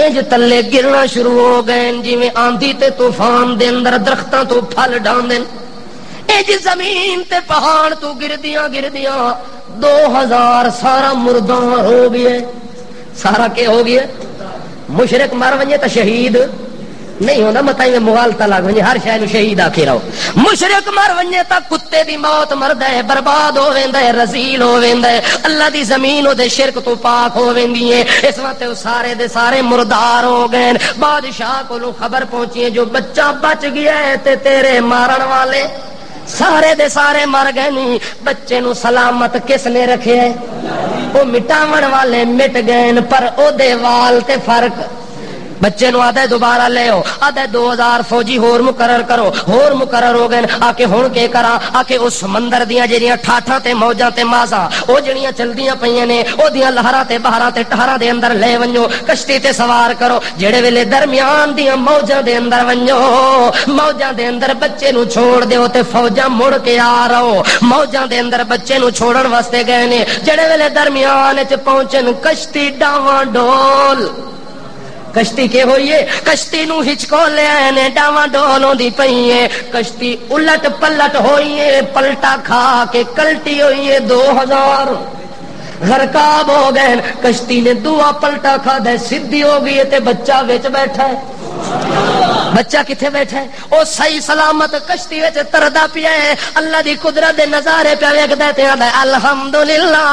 اج تلے گرنا شروع ہو گئے جویں آندھی تے طوفان دے اندر درختاں تو پھل ڈاندے. اج زمین تے پہاڑ تو گردیاں گردیاں 2000 سارا مردار ہو گئے. سارا کے ہو گئے, مشرک مر ونجے تو شہید نہیں ہونا, متا میں مغالطہ لگ ونجے ہر شے نو شہید آکھے رہو. مشرک مر ونجے تا کتے دی موت مردا ہے, برباد ہو ویندا ہے, رذیل ہو ویندا ہے, اللہ دی زمین او دے شرک تو پاک ہو ویندی ہے. اس وقت او سارے دے سارے مردار ہو گئے. بادشاہ کولوں خبر پہنچی ہے جو بچہ بچ گیا ہے تے تیرے مارن والے سارے دے سارے مر گئے نہیں. بچے نو سلامت کس نے رکھے ہے؟ وہ مٹاون والے مٹ گئے پر او دے وال تے فرق. بچے نو آدھے دوبارہ لے آؤ, آدھے 2000 فوجی ہور مقرر کرو. ہور مقرر ہو گئے. آکے ہن کے کرا, آکے اس سمندر دیاں جڑیاں ٹھاٹھاں تے موجاں تے مازاں او جڑیاں چلدیاں پئیاں نے او دیاں لہراں تے بہاراں تے ٹہراں دے اندر لے ونجو, کشتی تے سوار کرو. جڑے ویلے درمیان دیاں موجاں دے اندر ونجو, موجاں دے اندر بچے نو چھوڑ دیو تے فوجاں مڑ کے آ رہو. موجاں دے اندر بچے نو چھوڑن واسطے گئے نے. جڑے ویلے درمیان وچ پہنچن کشتی ڈاواں ڈول. کشتی کے ہوئیے کشتی نو ہچکو لے آئے نے, ڈاواں ڈول ہوندی پئی ہے. کشتی الٹ پلٹ ہوئی ہے, پلٹا کھا کے کلٹی ہوئی ہے. 2000 غرقاب ہو گئے. کشتی نے دعا پلٹا کھا دے سیدھی ہو گئی ہے تے بچہ وچ بیٹھا ہے. بچہ کتھے بیٹھا ہے؟ او صحیح سلامت کشتی وچ تردا پیا ہے. اللہ دی قدرت دے نظارے پیا ویکھدا تے آندا الحمدللہ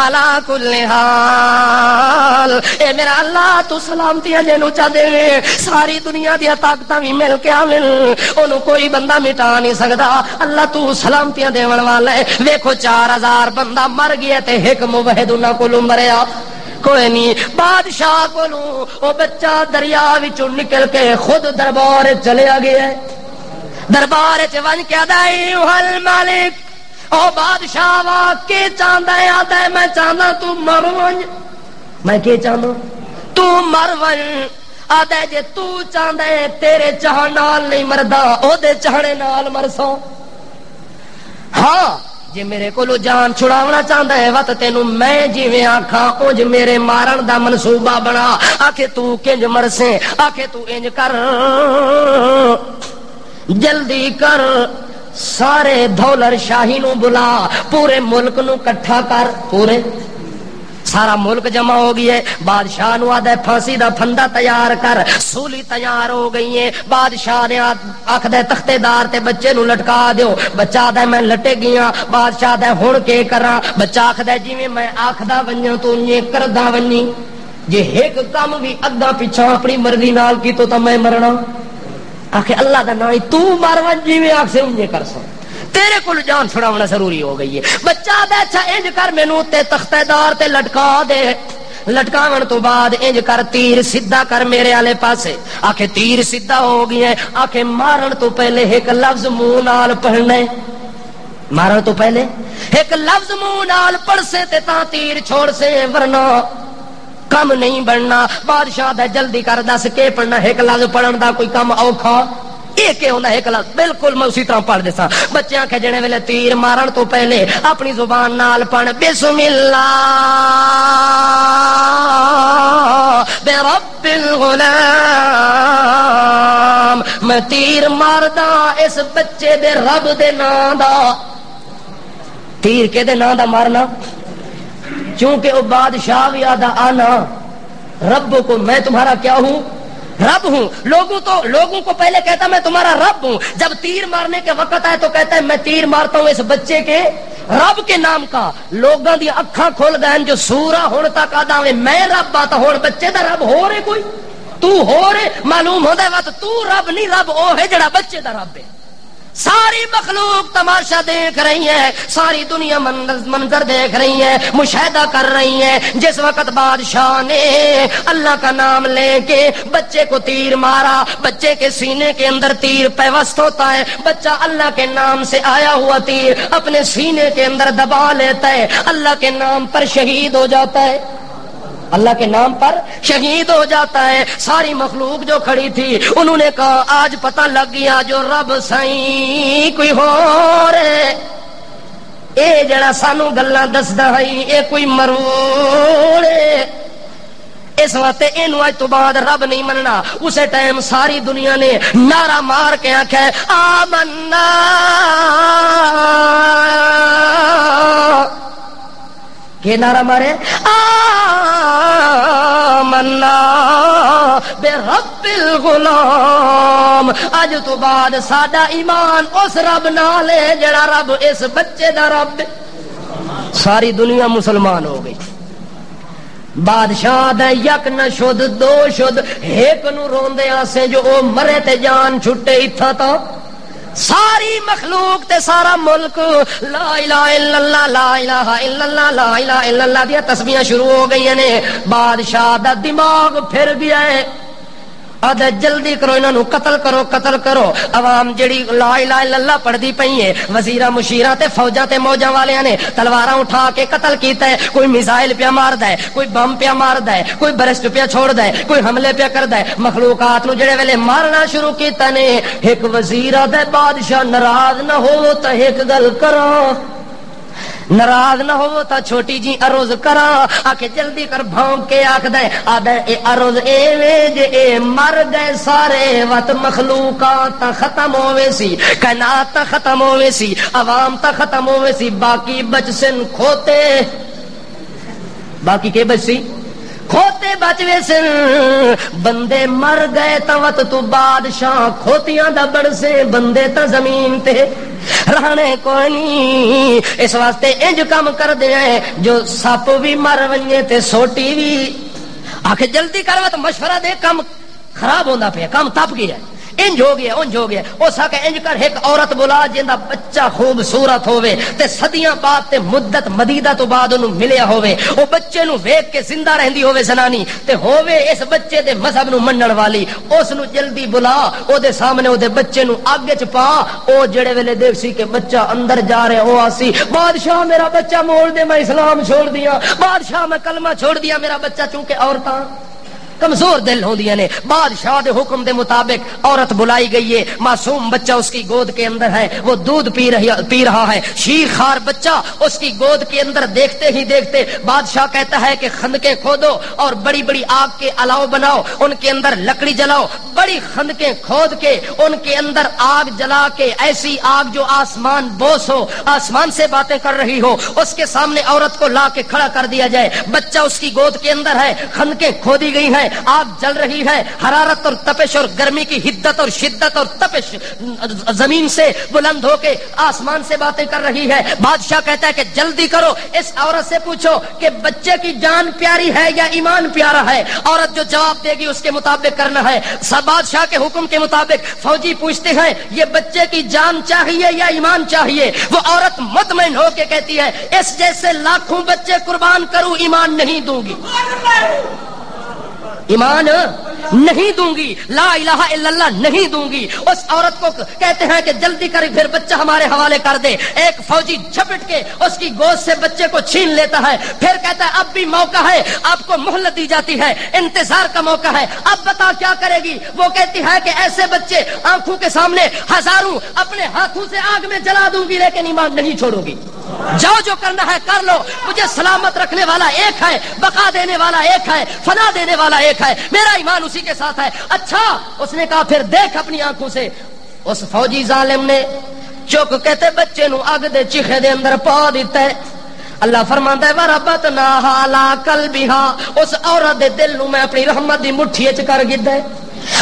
علی کل حال. اے میرا اللہ تو سلامتیاں جنوں چا دے, ساری دنیا دی طاقتاں وی مل کے آون, اونوں کوئی بندہ مٹا نہیں سکدا. اللہ تو سلامتیاں دیون والا ہے. ویکھو 4000 بندہ مر گیا تے ایک موحد انہاں کولوں مریا کوئی نہیں. بادشاہ کولوں او بچہ دریا وچوں نکل کے خود دربار چلیا گیا ہے. دربار چ ون کے آدا ایھل مالک, او بادشاہ وا کے چاہندا ہے؟ آدا ہے میں چاہندا تو مر ون. میں کی چاہندا تو مر ون. آدا جے تو چاہندا ہے تیرے چاہن نال نہیں مردا, او دے چاہنے نال مرسو. ہاں جے میرے کولو جان چھڑاونا چاہندا ہے وت تینوں میں جویں آکھاں اونج میرے مارن دا منصوبہ بنا. آکھے تو کنج مرسیں, آکھے تو انج کر جلدی کر, سارے دھولر شاہی نو بلا, پورے ملک نو کٹھا کر. پورے سارا ملک جمع ہو گئی ہے. بادشاہ نو آدھے پھانسی دا پھندا تیار کر. سولی تیار ہو گئی ہے. بادشاہ نے آکھدے تختے دار تے بچے نو لٹکا دیو. بچہ آدھے میں لٹے گیا. بادشاہ آدھے ہن کے کراں؟ بچہ آکھدے جویں میں آکھدا ونجاں تو یہ کردا ونجی. جے ایک کام بھی اگا پیچھے اپنی مرضی نال کیتو تے میں مرنا. آکھے اللہ دا نام تو مر ون جویں آکھ سے انجے کر سو. تیرے کول جان چھڑاونا ضروری ہو گئی ہے. بچہ بیٹھا انج کر مینوں تے تختے دار تے لٹکا دے. لٹکاون تو بعد انج کر تیر سیدھا کر میرے والے پاسے. آکھے تیر سیدھا ہو گیا ہے. آکھے مارن تو پہلے ایک لفظ منہ نال پڑھنا ہے. مارن تو پہلے ایک لفظ منہ نال پڑھ سے تے تاں تیر چھوڑ سے, ورنہ کم نہیں بننا. بادشاہ دا جلدی کر دس کے پڑھنا. ایک لفظ پڑھن دا کوئی کم اوکھا ایک ہونا ایک لفظ. بالکل میں اسی طرح پڑھ دیسا. بچیاں کہ جنے ویلے تیر مارن تو پہلے اپنی زبان نال پڑھ بسم اللہ برب الغلام میں تیر ماردا اس بچے دے رب دے نام دا. تیر کے دے نام دا مارنا چونکہ وہ بادشاہ بھی آدھا آنا رب کو میں تمہارا کیا ہوں رب ہوں. لوگوں کو پہلے کہتا میں تمہارا رب ہوں. جب تیر مارنے کے وقت آئے تو کہتا ہے میں تیر مارتا ہوں اس بچے کے رب کے نام کا. لوگاں دی اکھاں کھول گئے جو سورا ہون تک آدھا میں رب آتا ہون بچے دا رب ہو رہے کوئی تو ہو رہے معلوم ہوتا ہے تو رب نہیں رب او ہے جڑا بچے دا رب ہے. ساری مخلوق تماشا دیکھ رہی ہے, ساری دنیا منظر دیکھ رہی ہے, مشاہدہ کر رہی ہے. جس وقت بادشاہ نے اللہ کا نام لے کے بچے کو تیر مارا, بچے کے سینے کے اندر تیر پیوست ہوتا ہے. بچہ اللہ کے نام سے آیا ہوا تیر اپنے سینے کے اندر دبا لیتا ہے, اللہ کے نام پر شہید ہو جاتا ہے, اللہ کے نام پر شہید ہو جاتا ہے. ساری مخلوق جو کھڑی تھی انہوں نے کہا آج پتہ لگ گیا جو رب سائیں کوئی ہو رہے, اے جڑا سانو گلاں دسدا ہے اے کوئی مروڑ ہے. اس واسطے اینو اج تو بعد رب نہیں مننا. اسے ٹائم ساری دنیا نے نعرہ مار کے آکھیا آمنا کہ نعرہ مارے آمنا بے رب الغلام. اج تو بعد ساڈا ایمان اس رب نال ہے جڑا رب اس بچے دا رب. ساری دنیا مسلمان ہو گئی. بادشاہ دا یک نہ شد دو شد ایک نو روندے آسے جو او مرے تے جان چھٹے اتھا تا. ساری مخلوق تے سارا ملک لا الہ الا اللہ لا الہ الا اللہ لا الہ الا اللہ دیا تسبیحاں شروع ہو گئی ہیں. بادشاہ دا دماغ پھر گیا ہے, آدھا جلدی کرو انہاں نو قتل کرو قتل کرو. عوام جڑی لا الہ الا اللہ پڑھدی پئی ہے, وزیراں مشیراں تے فوجاں تے موجاں والیاں نے تلواراں اٹھا کے قتل کیتا ہے. کوئی میزائل پیا ماردا ہے, کوئی بم پیا ماردا ہے, کوئی برسٹ پیا چھوڑدا ہے, کوئی حملے پیا کردا ہے. مخلوقات نو جڑے ویلے مارنا شروع کیتا نے ایک وزیر آدھا بادشاہ ناراض نہ ہو تے ایک گل کراں, ناراض نہ ہو تا چھوٹی جی عرض کرا. آکے جلدی کر بھونک کے آکھدا ہے آدھا اے عرض ایویں جے اے مر گئے سارے وت مخلوقات ختم ہووے سی, کائنات ختم ہووے سی, عوام تا ختم ہووے سی, باقی بچ سن کھوتے. باقی کے بچ سی کھوتے بچوے سن. بندے مر گئے تا وت تو بادشاہ کھوتیاں دا بڑھ سے بندے تا زمین تے رہنے کوئی نہیں. اس واسطے انج کام کر دے ہیں جو سپ بھی مر ونجے تے سوٹی بھی. آخر جلدی کر وت مشورہ دے, کام خراب ہوندا پیا, کام تپ گیا, انج ہو گیا انج ہو گیا. اس آ کے انج کر ایک عورت بلا جیندا بچہ خوبصورت ہوے تے صدیاں بعد تے مدت مدیدہ تو بعد انہوں ملیا ہوے, او بچے نو ویکھ کے زندہ رہندی ہوے زنانی تے ہوے اس بچے دے مذہب نو منن والی. اس نو جلدی بلا, او دے سامنے او دے بچے نو اگ وچ پا. او جڑے ویلے دیکھ سی کہ بچہ اندر جا رہا, او آسی بادشاہ میرا بچہ موڑ دے, میں اسلام چھوڑ دیا, بادشاہ میں کلمہ چھوڑ دیا, میرا بچہ. چونکہ عورتاں کمزور دل ہوندیاں نے. بادشاہ دے حکم دے مطابق عورت بلائی گئی ہے, معصوم بچہ اس کی گود کے اندر ہے, وہ دودھ پی رہا ہے, شیر خار بچہ اس کی گود کے اندر. دیکھتے ہی دیکھتے بادشاہ کہتا ہے کہ خندقیں کھودو اور بڑی بڑی آگ کے الاؤ بناؤ, ان کے اندر لکڑی جلاؤ. بڑی خندقیں کھود کے ان کے اندر آگ جلا کے, ایسی آگ جو آسمان بوس ہو, آسمان سے باتیں کر رہی ہو, اس کے سامنے عورت کو لا کے کھڑا کر دیا جائے. بچہ اس کی گود کے اندر ہے, خندقیں کھودی گئی ہیں, آگ جل رہی ہے, حرارت اور تپش اور گرمی کی حدت اور شدت اور تپش زمین سے بلند ہو کے آسمان سے باتیں کر رہی ہے. بادشاہ کہتا ہے کہ جلدی کرو, اس عورت سے پوچھو کہ بچے کی جان پیاری ہے یا ایمان پیارا ہے. عورت جو جواب دے گی اس کے مطابق کرنا ہے. بادشاہ کے حکم کے مطابق فوجی پوچھتے ہیں یہ بچے کی جان چاہیے یا ایمان چاہیے. وہ عورت مطمئن ہو کے کہتی ہے اس جیسے لاکھوں بچے قربان کروں ایمان نہیں دوں گی, ایمان نہیں دوں گی, لا الہ الا اللہ نہیں دوں گی. اس عورت کو کہتے ہیں کہ جلدی کر پھر بچہ ہمارے حوالے کر دے. ایک فوجی جھپٹ کے اس کی گود سے بچے کو چھین لیتا ہے, پھر کہتا ہے اب بھی موقع ہے, آپ کو مہلت دی جاتی ہے, انتظار کا موقع ہے, اب بتا کیا کرے گی. وہ کہتی ہے کہ ایسے بچے آنکھوں کے سامنے ہزاروں اپنے ہاتھوں سے آگ میں جلا دوں گی لیکن ایمان نہیں چھوڑوں گی. جاؤ جو کرنا ہے کر لو، مجھے سلامت رکھنے والا ایک ہے، بقا دینے والا ایک ہے، فنا دینے والا ایک ہے، میرا ایمان اسی کے ساتھ ہے۔ اچھا اس نے کہا پھر دیکھ اپنی آنکھوں سے۔ اس فوجی ظالم نے چک کہتے بچے نو اگ دے چیخے دے اندر پا دیتا ہے۔ اللہ فرماندا ہے وربطناہا علی قلبہا، اس عورت دے دل نو میں اپنی رحمت دی مٹھی وچ کر گدا ہے۔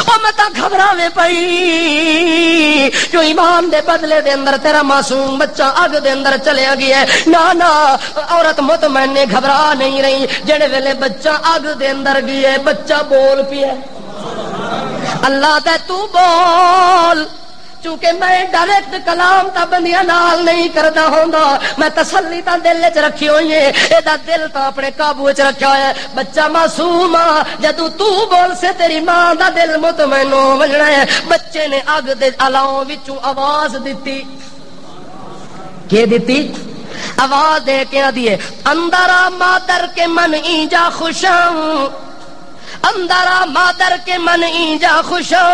او میں تا گھبراوے پئی جو ایمان دے بدلے دے اندر تیرا معصوم بچہ اگ دے اندر چلیا گیا ہے۔ نا عورت مطمئن گھبرا نہیں رہی، جڑے ویلے بچہ اگ دے اندر گیا ہے بچہ بول پیا اللہ دے تو بول، چونکہ میں ڈائریکٹ کلام تا بندیاں نال نہیں کردا ہوندا، میں تسلی تا دل وچ رکھی ہوئی ہے، اے دا دل تا اپنے قابو وچ رکھیا ہویا ہے۔ بچہ معصوم آ، جدوں تو بول سے تیری ماں دا دل مطمئن ہو وجنا ہے۔ بچے نے اگ دے الاؤں وچوں آواز دتی، کی دتی؟ آواز دے کے آدیے اندر آ مادر کے من اینجا خوشاں، اندر آ مادر کے من اینجا خوشاں،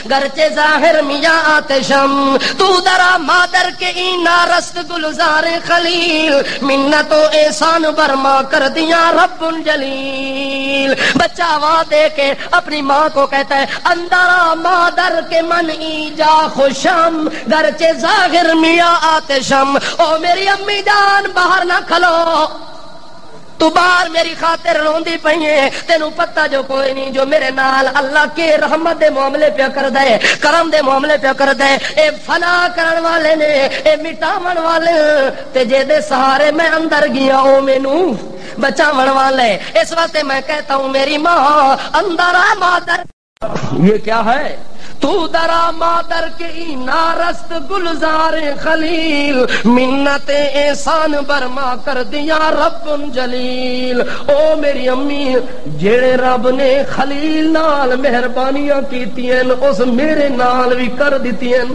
گرچہ ظاہر میاں آتشم، تو درا مادر کے اینا رست گلزار خلیل، منت و احسان برما کر دیا رب جلیل۔ بچہ آواز دے کے اپنی ماں کو کہتا ہے اندر آ مادر کے من اینجا خوشم، گرچہ ظاہر میاں آتشم۔ او میری امی جان باہر نہ کھلو، تو باہر میری خاطر روندی پئی ہے، تینوں پتہ جو کوئی نہیں جو میرے نال اللہ کے رحمت دے معاملے پہ کردا ہے، کرم دے معاملے پہ کردا ہے۔ اے فنا کرن والے نے، اے مٹاون والے تے جے دے سہارے میں اندر گیا او مینوں بچاون والے۔ اس واسطے میں کہتا ہوں میری ماں اندر آ مادر، یہ کیا ہے؟ تو درا مادر کے نارست گلزار خلیل، منت احسان برما کر دیا رب جلیل۔ او میری امی جڑے رب نے خلیل نال مہربانیاں کیتیاں اس میرے نال بھی کر دیتیاں۔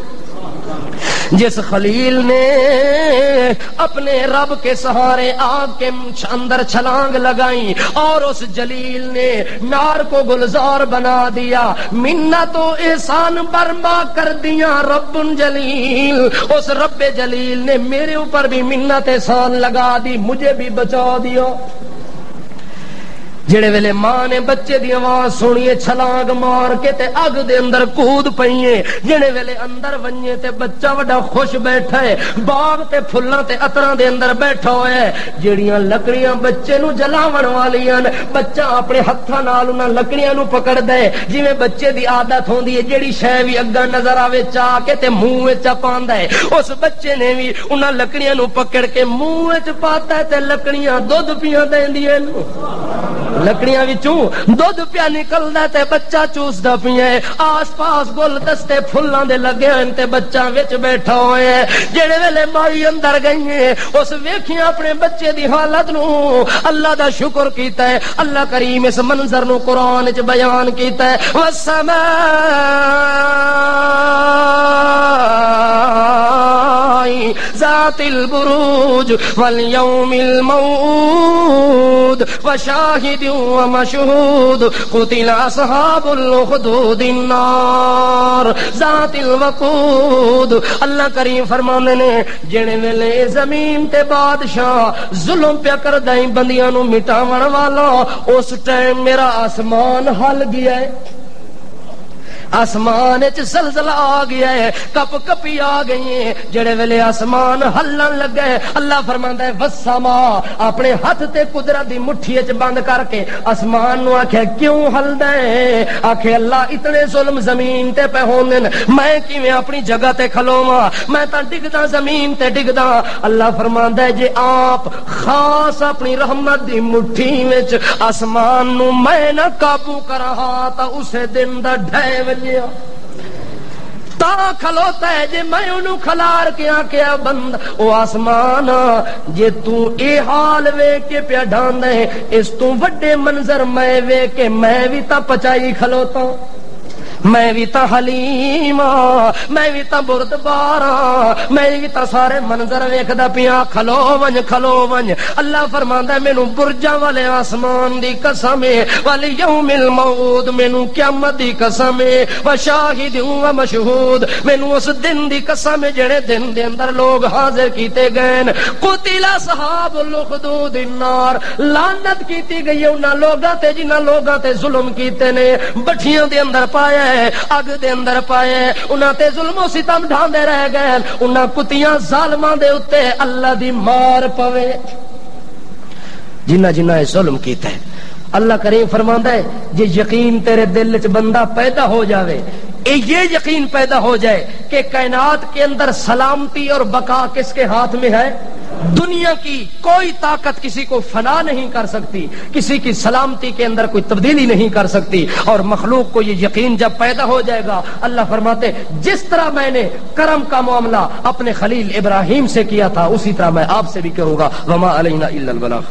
جس خلیل نے اپنے رب کے سہارے آگ کے اندر چھلانگ لگائی اور اس جلیل نے نار کو گلزار بنا دیا، منت و احسان برما کر دیا رب جلیل۔ اس رب جلیل نے میرے اوپر بھی منت احسان لگا دی، مجھے بھی بچا دیا۔ جڑے ویلے ماں نے بچے دی آواز سنیے چھلانگ مار کے تے اگ دے اندر کود پئیے، جڑے ویلے اندر ونجے تے بچہ بڑا خوش بیٹھا ہے، باغ تے پھلاں تے عطراں دے اندر بیٹھا ہوا ہے۔ جڑیاں لکڑیاں بچے نو جلاون والیاں، بچہ اپنے ہتھاں نال انہاں لکڑیاں نو پکڑدا ہے، جویں بچے دی عادت ہوندی ہے جیڑی شے وی اگاں نظر آوے چا کے تے منہ وچ پاندا ہے۔ اس بچے نے وی انہاں لکڑیاں نو پکڑ کے منہ وچ پاتا ہے تے لکڑیاں دودھ پیاں دیندیاں، لکڑیاں وچوں دودھ پیا نکلدا تے بچہ چوسدا پیا ہے۔ آس پاس گل دستے پھلاں دے لگے ہیں تے بچہ وچ بیٹھا ہویا ہے۔ جڑے ویلے مائی اندر گئی ہے اس ویکھیا اپنے بچے دی حالت نو، اللہ دا شکر کیتا ہے۔ اللہ کریم اس منظر نو قرآن وچ بیان کیتا ہے، والسماء ذات البروج والیوم الموعود وشاہد ومشہود قتل اصحاب الخدود النار ذات الوقود۔ اللہ کریم فرمانے نے جڑے ویلے زمین تے بادشاہ ظلم پیا کردا ہے بندیاں نو مٹاون والا، اس ٹائم میرا آسمان ہل گیا ہے، آسمان وچ زلزلہ آ گیا ہے، کپ کپی آ گئی ہے۔ جڑے ویلے آسمان ہلن لگا ہے اللہ فرماندا ہے والسماء، اپنے ہاتھ تے قدرت دی مٹھی وچ بند کر کے آسمان نو آکھیا کیوں ہلدا ہے؟ آکھے اللہ اتنے ظلم زمین تے پہ ہوندے میں کیویں اپنی جگہ تے کھلوواں، میں تاں ڈگدا زمین تے ڈگدا۔ اللہ فرماندا ہے جے آپ خاص اپنی رحمت دی مٹھی وچ آسمان نو میں نہ قابو کراں تا اسے دن دا ڈھے تا کھلوتا ہے جے میں انہوں کھلار کے آکیا بند او آسمان جے تو اے حال وے کے پیا ڈھاند ہے اس تو وڈے منظر میں وے کے میں بھی تا پچائی کھلوتا میں بھی تا حلیم میں بھی تا بردبار میں بھی تا سارے منظر ویکھدا پیاں کھلو ونج اللہ فرماندا ہے مینوں برجاں والے آسمان دی قسم ہے والیوم الموعود مینوں قیامت دی قسم ہے وشاہد و مشہود مینوں اس دن دی قسم ہے جڑے دن دے اندر لوگ حاضر کیتے گئے قتل اصحاب الاخدود النار لعنت کیتی گئی انہاں لوگاں تے جنہاں لوگاں تے ظلم کیتے نے بٹھیاں دے اندر پایا اگ دے اندر پائے انہاں تے ظلم و ستم ڈھاندے رہ گئے انہاں کتیاں ظالماں دے اوتے اللہ دی مار پوے جنہ جنہ ظلم کیتا ہے. اللہ کریم فرماندا ہے جے یقین تیرے دل وچ بندہ پیدا ہو جاوے یہ یقین پیدا ہو جائے کہ کائنات کے اندر سلامتی اور بقا کس کے ہاتھ میں ہے, دنیا کی کوئی طاقت کسی کو فنا نہیں کر سکتی, کسی کی سلامتی کے اندر کوئی تبدیلی نہیں کر سکتی. اور مخلوق کو یہ یقین جب پیدا ہو جائے گا اللہ فرماتے جس طرح میں نے کرم کا معاملہ اپنے خلیل ابراہیم سے کیا تھا اسی طرح میں آپ سے بھی کروں گا. وما علینا الا البلاغ.